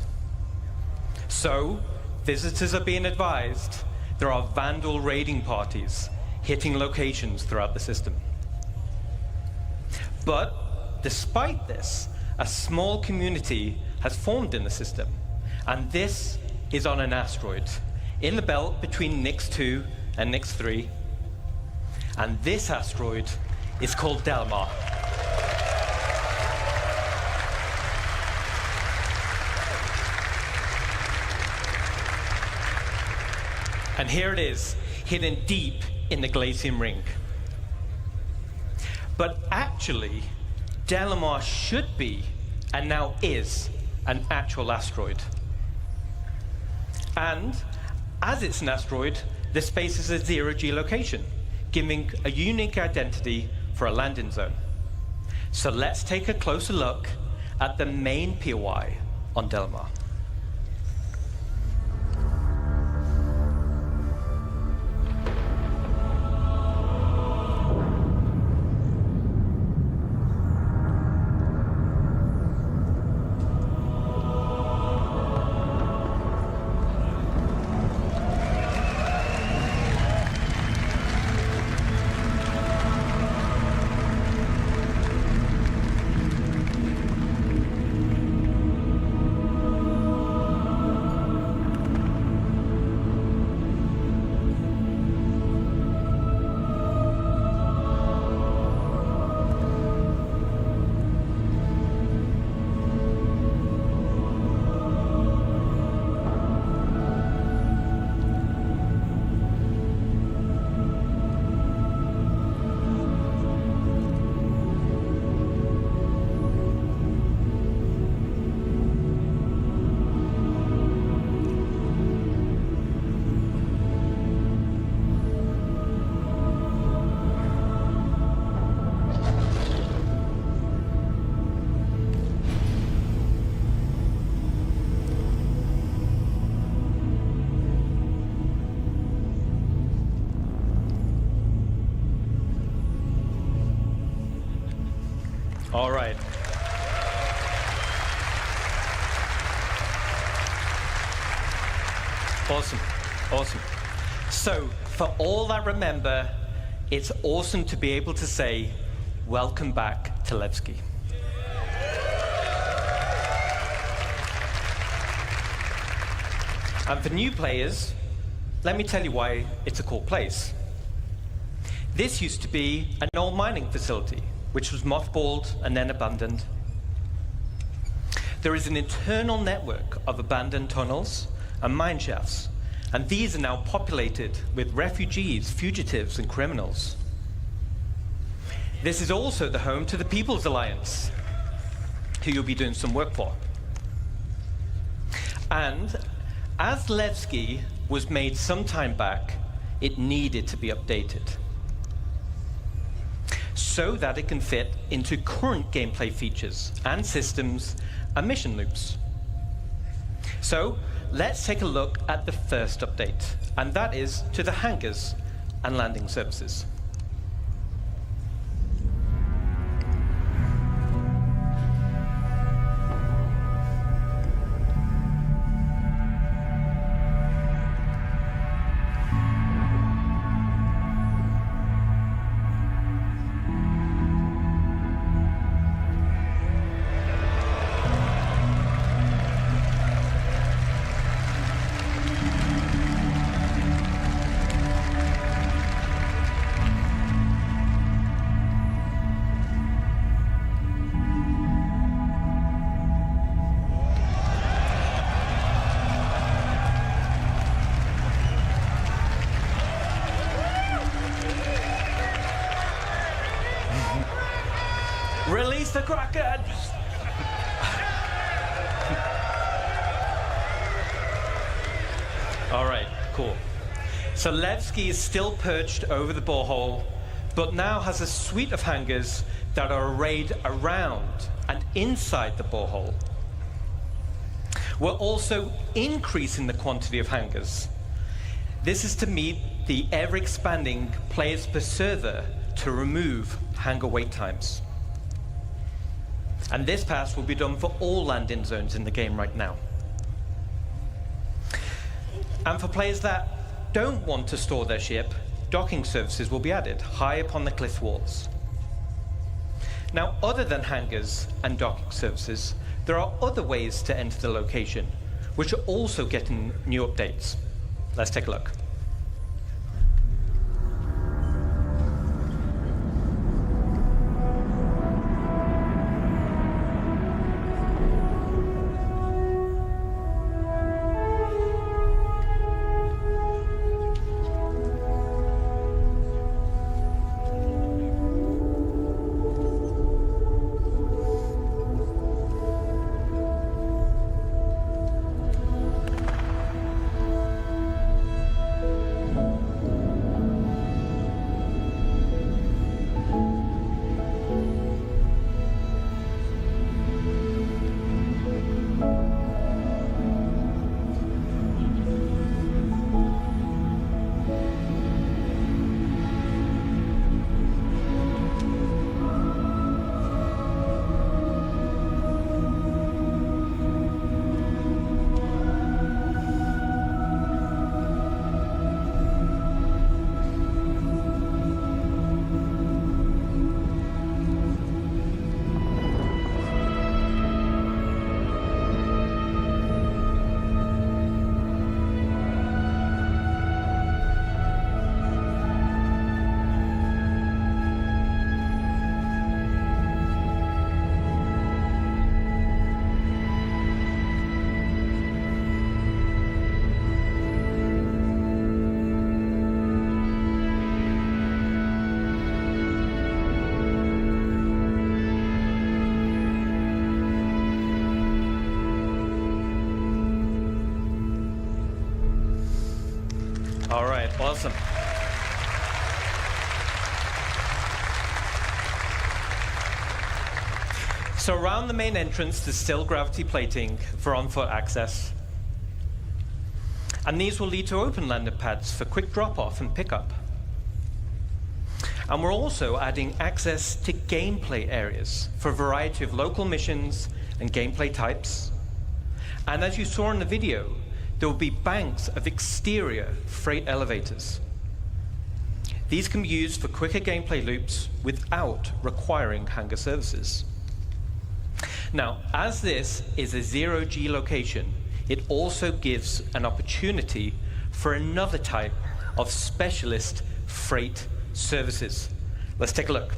So, visitors are being advised there are Vandal raiding parties hitting locations throughout the system. But, despite this, a small community has formed in the system, and this is on an asteroid in the belt between Nix 2 and Nix 3. And this asteroid is called Delmar. And here it is, hidden deep in the Glacium Ring. But actually, Delamar should be, and now is, an actual asteroid. And as it's an asteroid, the space is a zero-G location, giving a unique identity for a landing zone. So let's take a closer look at the main POI on Delamar. All right. Awesome, awesome. So, for all that remember, it's awesome to be able to say, welcome back to Levski. And for new players, let me tell you why it's a cool place. This used to be an old mining facility, which was mothballed and then abandoned. There is an internal network of abandoned tunnels and mine shafts, and these are now populated with refugees, fugitives, and criminals. This is also the home to the People's Alliance, who you'll be doing some work for. And as Levski was made some time back, it needed to be updated so that it can fit into current gameplay features and systems and mission loops. So let's take a look at the first update, and that is to the hangars and landing services. Release the Kraken! All right, cool. So Levski is still perched over the borehole, but now has a suite of hangars that are arrayed around and inside the borehole. We're also increasing the quantity of hangars. This is to meet the ever-expanding players per server to remove hangar wait times. And this pass will be done for all landing zones in the game right now. And for players that don't want to store their ship, docking services will be added high up on the cliff walls. Now, other than hangars and docking services, there are other ways to enter the location, which are also getting new updates. Let's take a look. All right, awesome. So around the main entrance, there's still gravity plating for on-foot access. And these will lead to open landing pads for quick drop-off and pickup. And we're also adding access to gameplay areas for a variety of local missions and gameplay types. And as you saw in the video, there will be banks of exterior freight elevators. These can be used for quicker gameplay loops without requiring hangar services. Now, as this is a zero-G location, it also gives an opportunity for another type of specialist freight services. Let's take a look.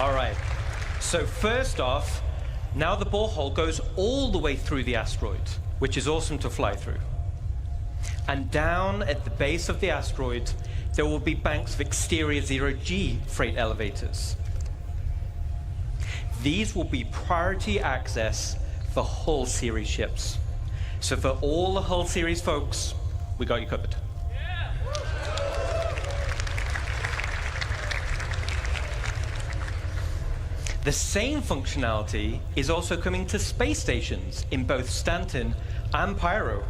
All right, so first off, now the borehole goes all the way through the asteroid, which is awesome to fly through. And down at the base of the asteroid, there will be banks of exterior zero-G freight elevators. These will be priority access for Hull Series ships. So for all the Hull Series folks, we got you covered. The same functionality is also coming to space stations in both Stanton and Pyro.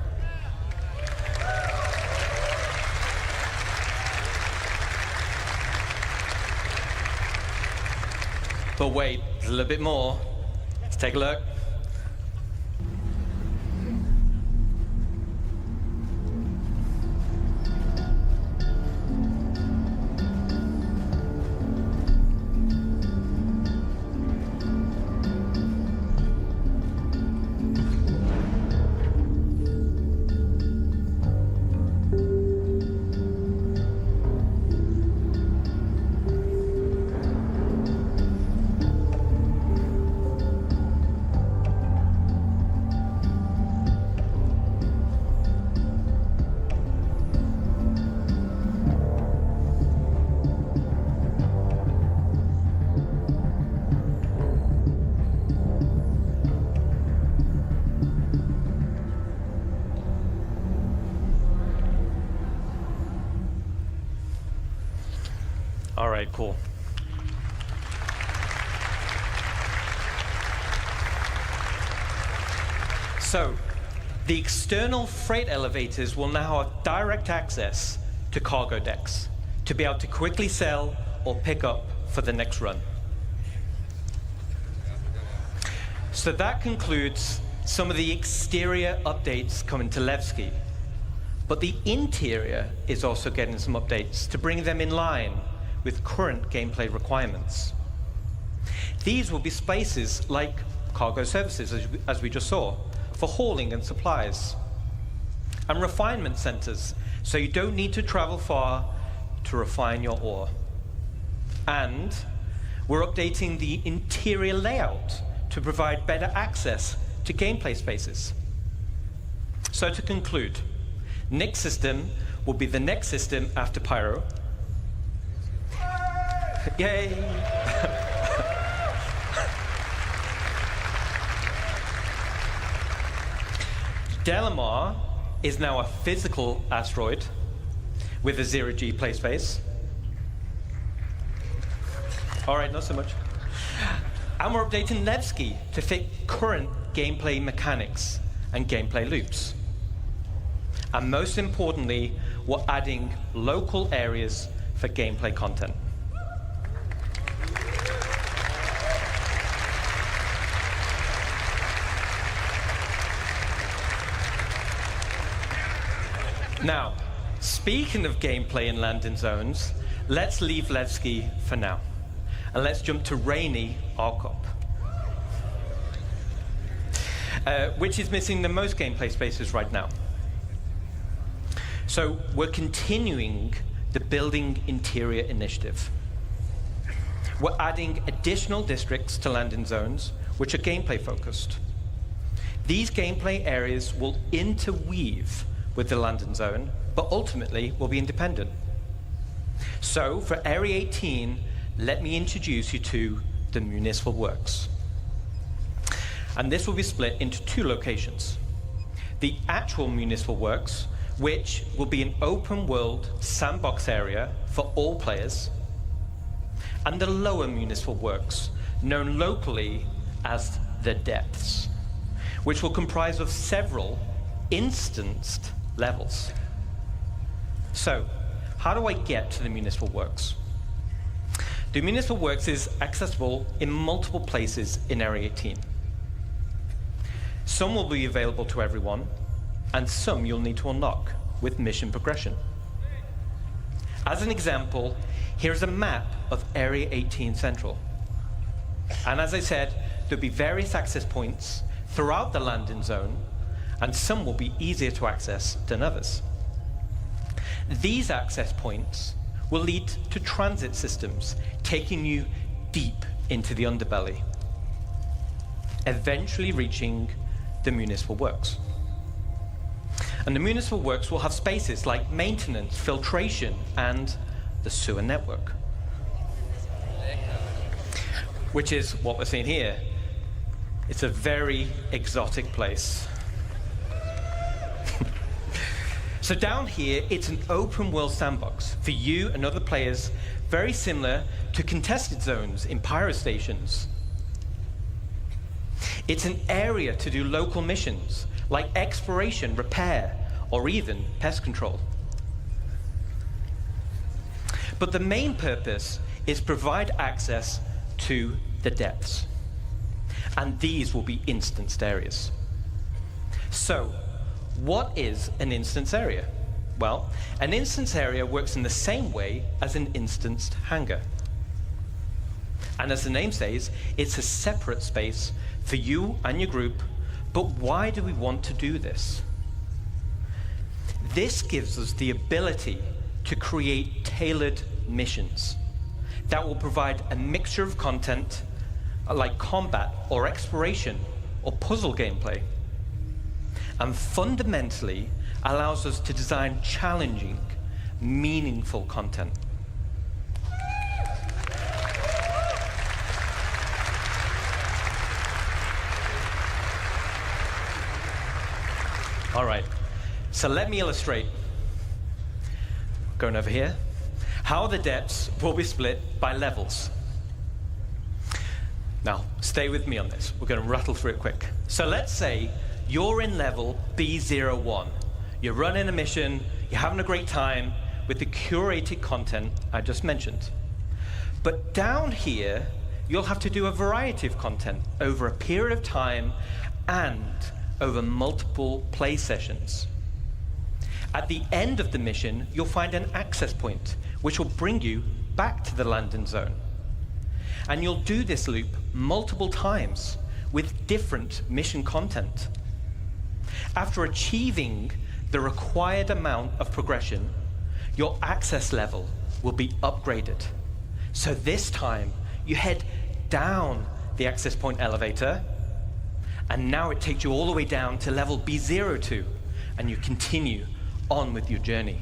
But wait, there's a little bit more. Let's take a look. All right, cool. So, the external freight elevators will now have direct access to cargo decks to be able to quickly sell or pick up for the next run. So that concludes some of the exterior updates coming to Levski. But the interior is also getting some updates to bring them in line with current gameplay requirements. These will be spaces like cargo services, as we just saw, for hauling and supplies, and refinement centers, so you don't need to travel far to refine your ore. And we're updating the interior layout to provide better access to gameplay spaces. So to conclude, Nick's system will be the next system after Pyro. Yay! Delamar is now a physical asteroid with a 0G play space. All right, not so much. And we're updating Nevsky to fit current gameplay mechanics and gameplay loops. And most importantly, we're adding local areas for gameplay content. Now, speaking of gameplay in landing zones, let's leave Levski for now. And let's jump to Rainy Arcop, which is missing the most gameplay spaces right now. So we're continuing the Building Interior initiative. We're adding additional districts to landing zones, which are gameplay focused. These gameplay areas will interweave with the landing zone, but ultimately will be independent. So for Area 18, let me introduce you to the Municipal Works. And this will be split into two locations. The actual Municipal Works, which will be an open world sandbox area for all players, and the lower Municipal Works, known locally as the Depths, which will comprise of several instanced levels. So, how do I get to the Municipal Works? The Municipal Works is accessible in multiple places in Area 18. Some will be available to everyone, and some you'll need to unlock with mission progression. As an example, here's a map of Area 18 Central. And as I said, there'll be various access points throughout the landing zone, and some will be easier to access than others. These access points will lead to transit systems, taking you deep into the underbelly, eventually reaching the Municipal Works. And the Municipal Works will have spaces like maintenance, filtration, and the sewer network, which is what we're seeing here. It's a very exotic place. So down here, it's an open world sandbox for you and other players, very similar to contested zones in Pyro stations. It's an area to do local missions, like exploration, repair, or even pest control. But the main purpose is provide access to the depths. And these will be instanced areas. So, what is an instance area? Well, an instance area works in the same way as an instanced hangar. And as the name says, it's a separate space for you and your group. But why do we want to do this? This gives us the ability to create tailored missions that will provide a mixture of content like combat or exploration or puzzle gameplay, and fundamentally allows us to design challenging, meaningful content. All right, so let me illustrate. Going over here, how the depths will be split by levels. Now, stay with me on this. We're going to rattle through it quick. So let's say you're in level B01. You're running a mission, you're having a great time with the curated content I just mentioned. But down here, you'll have to do a variety of content over a period of time and over multiple play sessions. At the end of the mission, you'll find an access point, which will bring you back to the landing zone. And you'll do this loop multiple times with different mission content. After achieving the required amount of progression, your access level will be upgraded. So this time, you head down the access point elevator, and now it takes you all the way down to level B02, and you continue on with your journey.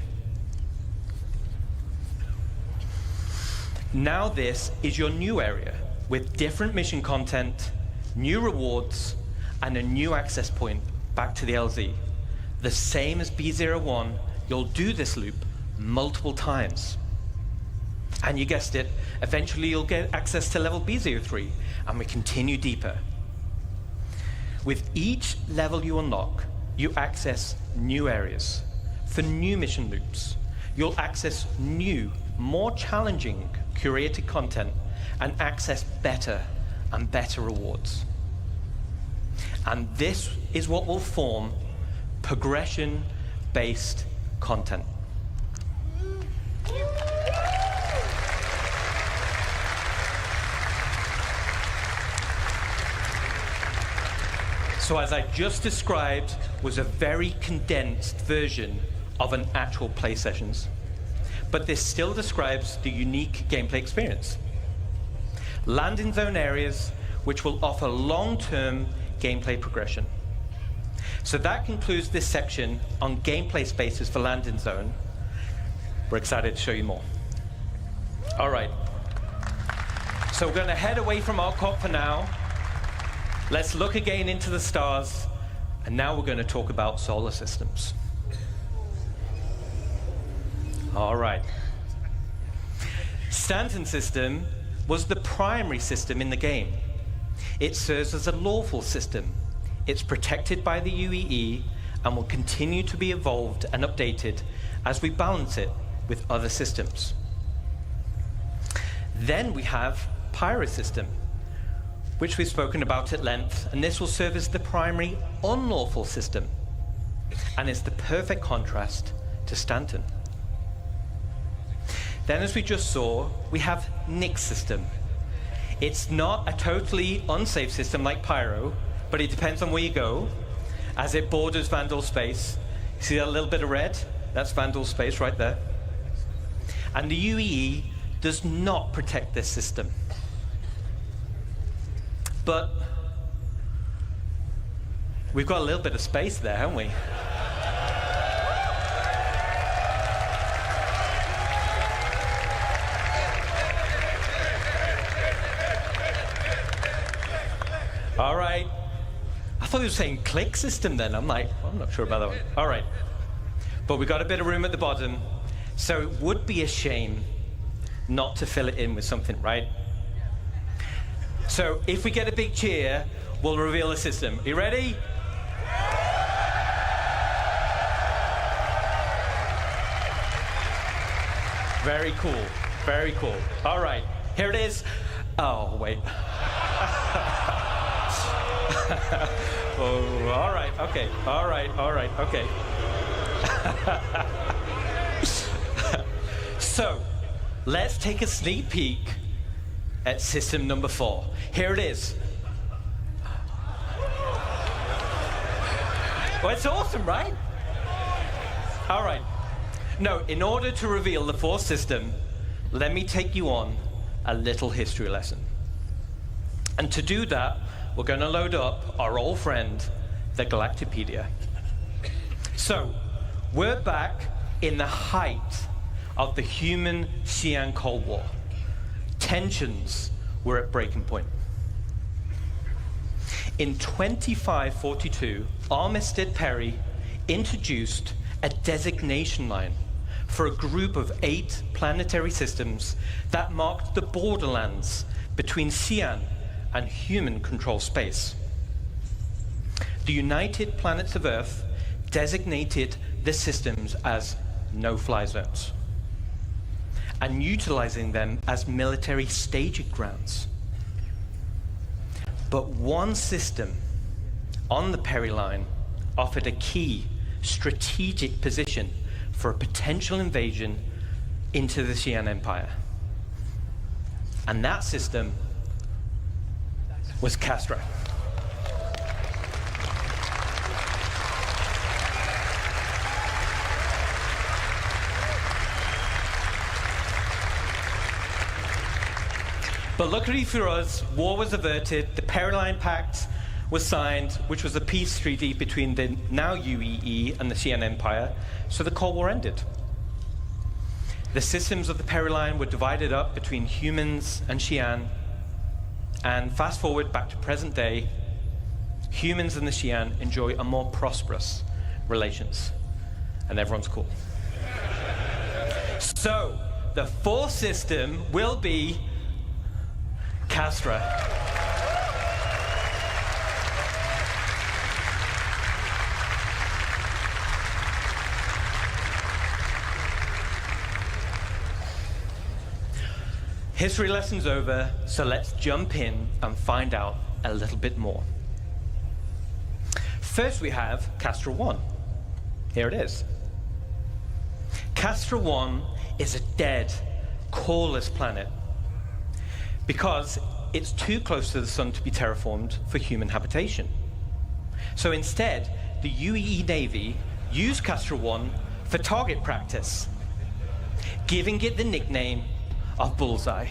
Now this is your new area with different mission content, new rewards, and a new access point back to the LZ. The same as B01, you'll do this loop multiple times. And you guessed it, eventually you'll get access to level B03, and we continue deeper. With each level you unlock, you access new areas for new mission loops. You'll access new, more challenging curated content and access better and better rewards. And this is what will form progression-based content. So as I just described, was a very condensed version of an actual play sessions. But this still describes the unique gameplay experience. Landing zone areas which will offer long-term gameplay progression. So that concludes this section on gameplay spaces for landing zone. We're excited to show you more. All right. So we're going to head away from Arcot for now. Let's look again into the stars. And now we're going to talk about solar systems. All right. Stanton system was the primary system in the game. It serves as a lawful system. It's protected by the UEE and will continue to be evolved and updated as we balance it with other systems. Then we have Pyro system, which we've spoken about at length, and this will serve as the primary unlawful system and is the perfect contrast to Stanton. Then, as we just saw, we have Nick's system. It's not a totally unsafe system like Pyro, but it depends on where you go, as it borders Vandal space. See that little bit of red? That's Vandal space right there. And the UEE does not protect this system. But we've got a little bit of space there, haven't we? All right. I thought he was saying click system then. I'm like, well, I'm not sure about that one. All right. but we got a bit of room at the bottom, so it would be a shame not to fill it in with something, right? So if we get a big cheer, we'll reveal the system. Are you ready? Very cool, very cool. All right, here it is. Oh, wait. Oh, all right, okay, all right, okay. So, let's take a sneak peek at system number 4. Here it is. Well, it's awesome, right? All right. No, in order to reveal the 4th system, let me take you on a little history lesson. And to do that, we're going to load up our old friend, the Galactipedia. So, we're back in the height of the human-Xi'an Cold War. Tensions were at breaking point. In 2542, Armistead Perry introduced a designation line for a group of 8 planetary systems that marked the borderlands between Xi'an and human-controlled space. The United Planets of Earth designated the systems as no-fly zones and utilizing them as military staging grounds. But one system on the Perry line offered a key strategic position for a potential invasion into the Xi'an Empire. And that system was Castra. But luckily for us, war was averted, the Perry-Line Pact was signed, which was a peace treaty between the now UEE and the Xi'an Empire, so the Cold War ended. The systems of the Perry-Line were divided up between humans and Xi'an, and fast forward back to present day, humans and the Xi'an enjoy a more prosperous relations, and everyone's cool. So, the 4th system will be Castra. History lesson's over, so let's jump in and find out a little bit more. First we have Castra 1. Here it is. Castra 1 is a dead, coreless planet because it's too close to the sun to be terraformed for human habitation. So instead, the UEE Navy used Castra 1 for target practice, giving it the nickname of Bullseye.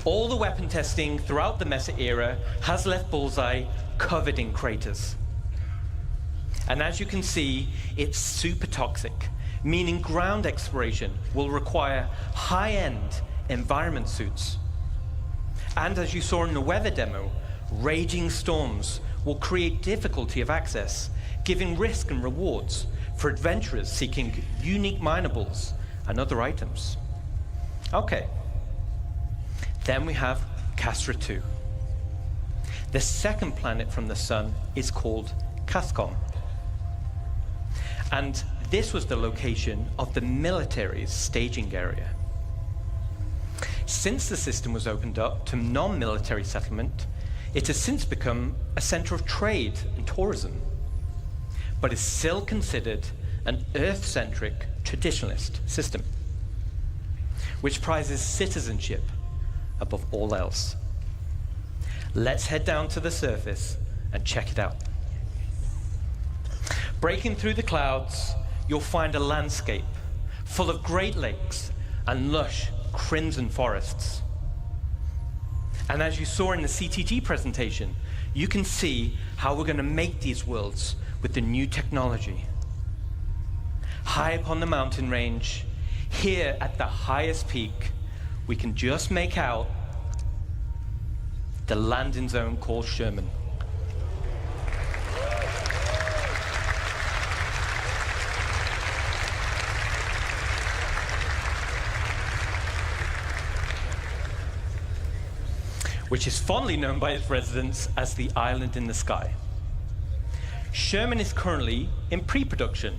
All the weapon testing throughout the Mesa era has left Bullseye covered in craters. And as you can see, it's super toxic, meaning ground exploration will require high-end environment suits. And as you saw in the weather demo, raging storms will create difficulty of access, giving risk and rewards for adventurers seeking unique minables and other items. Okay. Then we have Castra 2. The second planet from the sun is called Cascom. And this was the location of the military's staging area. Since the system was opened up to non-military settlement, it has since become a center of trade and tourism, but is still considered an Earth-centric traditionalist system, which prizes citizenship above all else. Let's head down to the surface and check it out. Breaking through the clouds, you'll find a landscape full of Great Lakes and lush crimson forests. And as you saw in the CTG presentation, you can see how we're going to make these worlds with the new technology. High up on the mountain range, here at the highest peak, we can just make out the landing zone called Sherman. which is fondly known by its residents as the island in the sky. Sherman is currently in pre-production,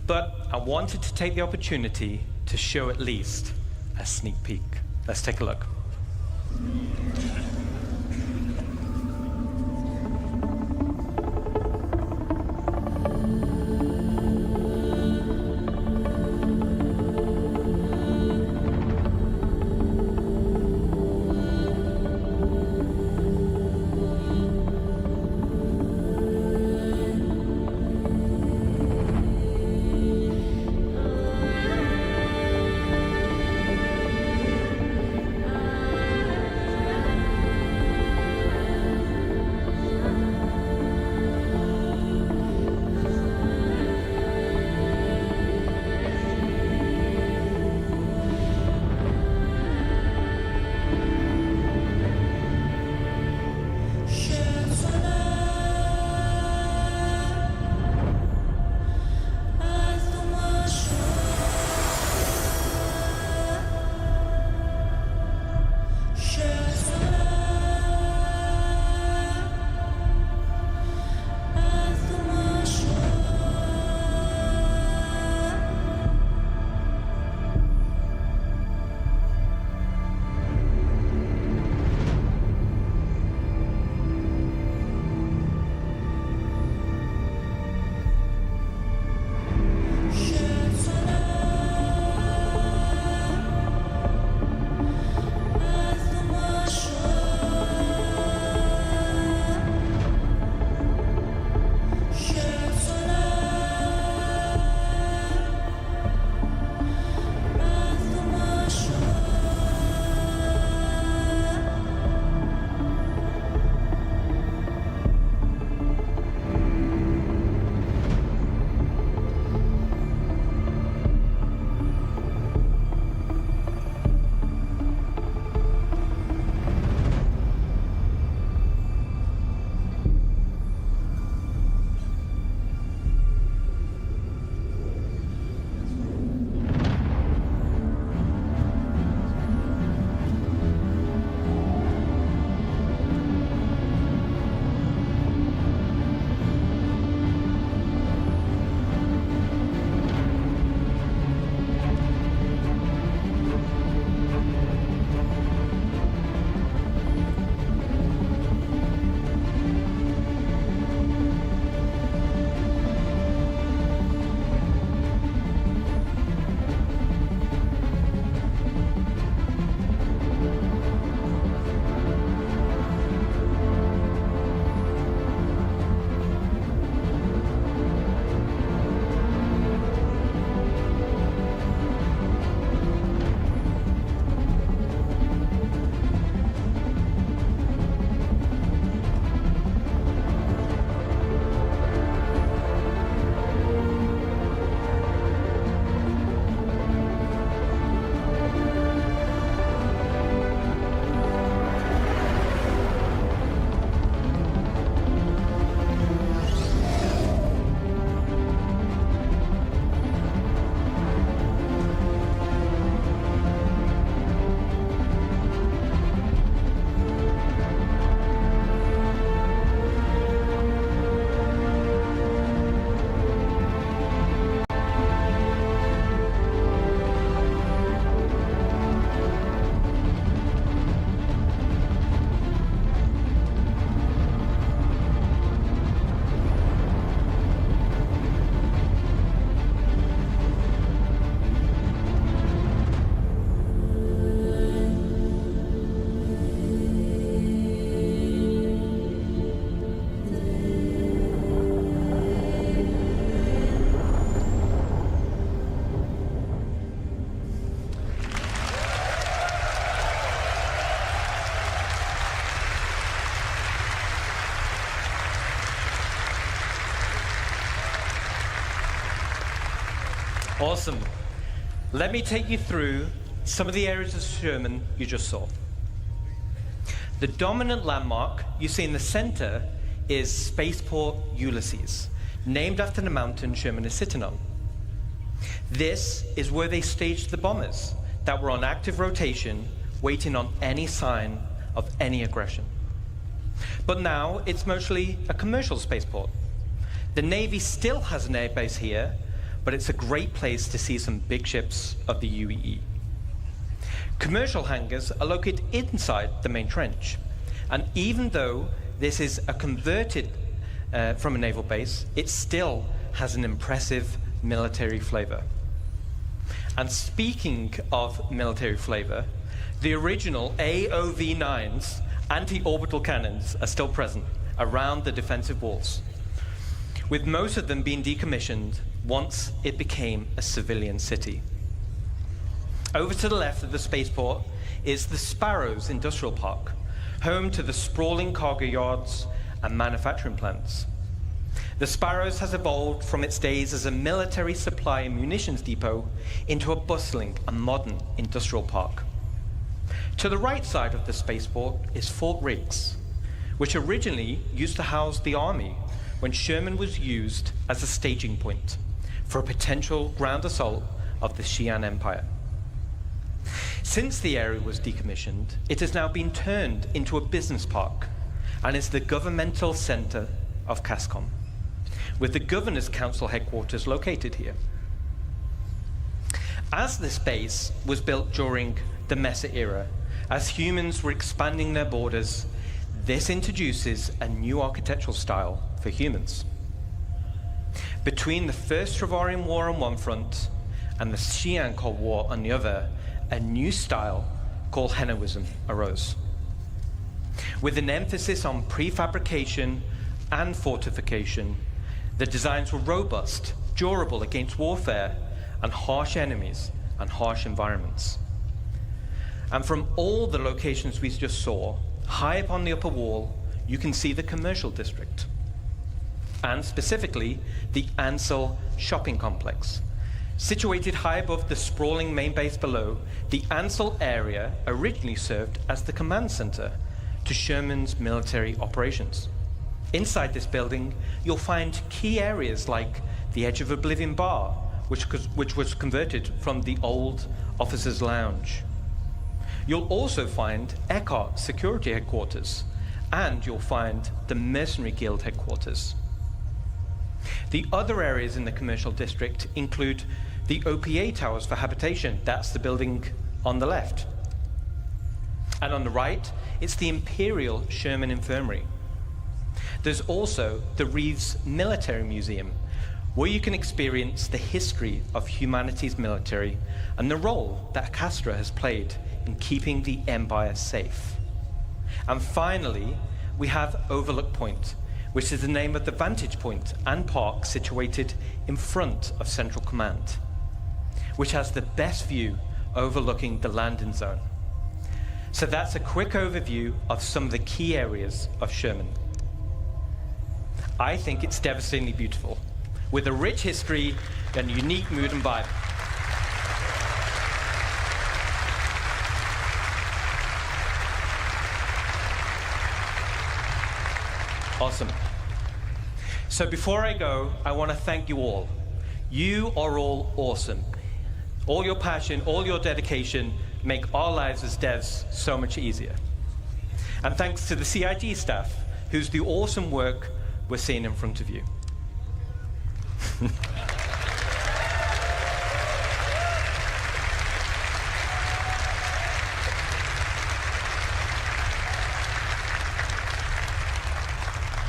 but I wanted to take the opportunity to show at least a sneak peek. Let's take a look. Awesome. Let me take you through some of the areas of Sherman you just saw. The dominant landmark you see in the center is Spaceport Ulysses, named after the mountain Sherman is sitting on. This is where they staged the bombers that were on active rotation, waiting on any sign of any aggression. But now it's mostly a commercial spaceport. The Navy still has an airbase here, but it's a great place to see some big ships of the UEE. Commercial hangars are located inside the main trench, and even though this is a converted from a naval base, it still has an impressive military flavor. And speaking of military flavor, the original AOV-9's anti-orbital cannons are still present around the defensive walls, with most of them being decommissioned once it became a civilian city. Over to the left of the spaceport is the Sparrows Industrial Park, home to the sprawling cargo yards and manufacturing plants. The Sparrows has evolved from its days as a military supply and munitions depot into a bustling and modern industrial park. To the right side of the spaceport is Fort Riggs, which originally used to house the Army when Sherman was used as a staging point for a potential ground assault of the Xi'an Empire. Since the area was decommissioned, it has now been turned into a business park and is the governmental center of CASCOM, with the Governor's Council headquarters located here. As this base was built during the Mesa era, as humans were expanding their borders, this introduces a new architectural style for humans. Between the First Travarian War on one front and the Xi'an Cold War on the other, a new style called Henoism arose, with an emphasis on prefabrication and fortification. The designs were robust, durable against warfare and harsh enemies and harsh environments. And from all the locations we just saw, high up on the upper wall, you can see the commercial district, and specifically the Ansel shopping complex. Situated high above the sprawling main base below, the Ansel area originally served as the command center to Sherman's military operations. Inside this building, you'll find key areas like the Edge of Oblivion Bar, which was converted from the old officers' lounge. You'll also find Eckhart Security Headquarters, and you'll find the Mercenary Guild headquarters. The other areas in the commercial district include the OPA towers for habitation. That's the building on the left. And on the right, it's the Imperial Sherman Infirmary. There's also the Reeves Military Museum, where you can experience the history of humanity's military and the role that Castra has played in keeping the Empire safe. And finally, we have Overlook Point, which is the name of the vantage point and park situated in front of Central Command, which has the best view overlooking the landing zone. So that's a quick overview of some of the key areas of Sherman. I think it's devastatingly beautiful, with a rich history and unique mood and vibe. Awesome. So before I go, I want to thank you all. You are all awesome. All your passion, all your dedication make our lives as devs so much easier. And thanks to the CIG staff, who's the awesome work we're seeing in front of you.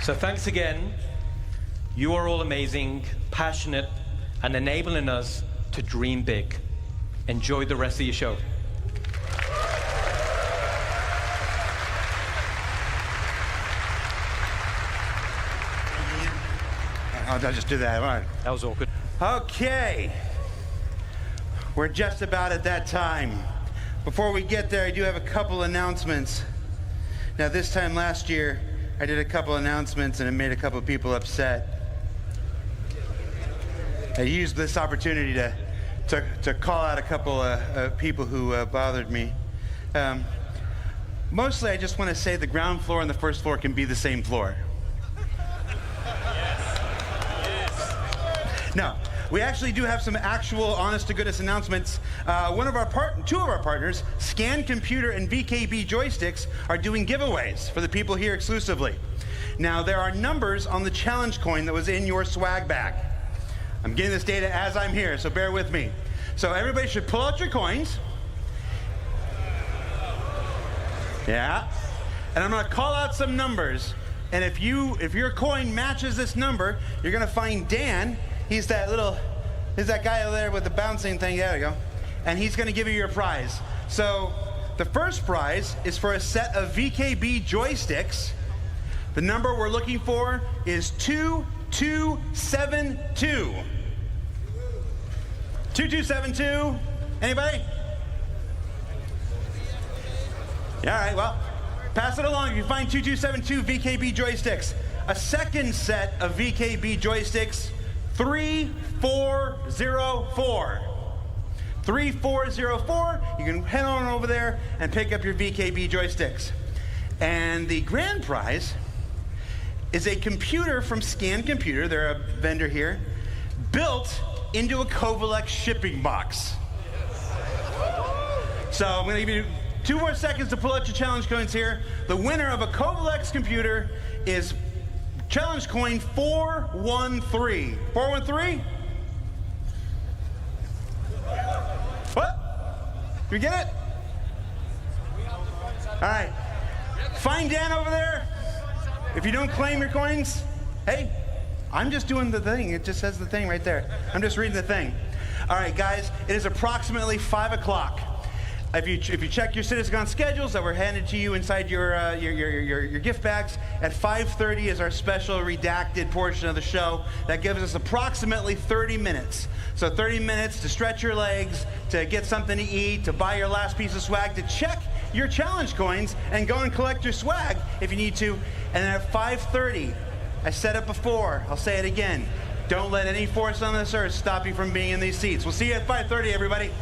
So thanks again. You are all amazing, passionate, and enabling us to dream big. Enjoy the rest of your show. I'll just do that. All right. That was awkward. Okay. We're just about at that time. Before we get there, I do have a couple announcements. Now, this time last year, I did a couple announcements and it made a couple people upset. I used this opportunity to call out a couple people who bothered me. Mostly, I just want to say the ground floor and the first floor can be the same floor. No, we actually do have some actual honest-to-goodness announcements. Two of our partners, Scan Computer and VKB Joysticks, are doing giveaways for the people here exclusively. Now, there are numbers on the challenge coin that was in your swag bag. I'm getting this data as I'm here, so bear with me. So everybody should pull out your coins. Yeah. And I'm going to call out some numbers. And if your coin matches this number, you're going to find Dan. He's that guy over there with the bouncing thing. There we go. And he's going to give you your prize. So the first prize is for a set of VKB joysticks. The number we're looking for is 2272. 2272. Anybody? Yeah, all right, well, pass it along if you find 2272 VKB joysticks. A second set of VKB joysticks, 3404. 3404, you can head on over there and pick up your VKB joysticks. And the grand prize is a computer from Scan Computer, they're a vendor here, built into a Kovalex shipping box. So I'm going to give you 2 more seconds to pull out your challenge coins here. The winner of a Kovalex computer is challenge coin 413. 413? What? You get it? All right. Find Dan over there. If you don't claim your coins, hey, I'm just doing the thing. It just says the thing right there. I'm just reading the thing. All right, guys, it is approximately 5 o'clock. If you check your CitizenCon schedules that were handed to you inside your gift bags, at 5:30 is our special redacted portion of the show. That gives us approximately 30 minutes. So 30 minutes to stretch your legs, to get something to eat, to buy your last piece of swag, to check your challenge coins, and go and collect your swag if you need to. And then at 5:30, I said it before, I'll say it again, don't let any force on this earth stop you from being in these seats. We'll see you at 5:30, everybody.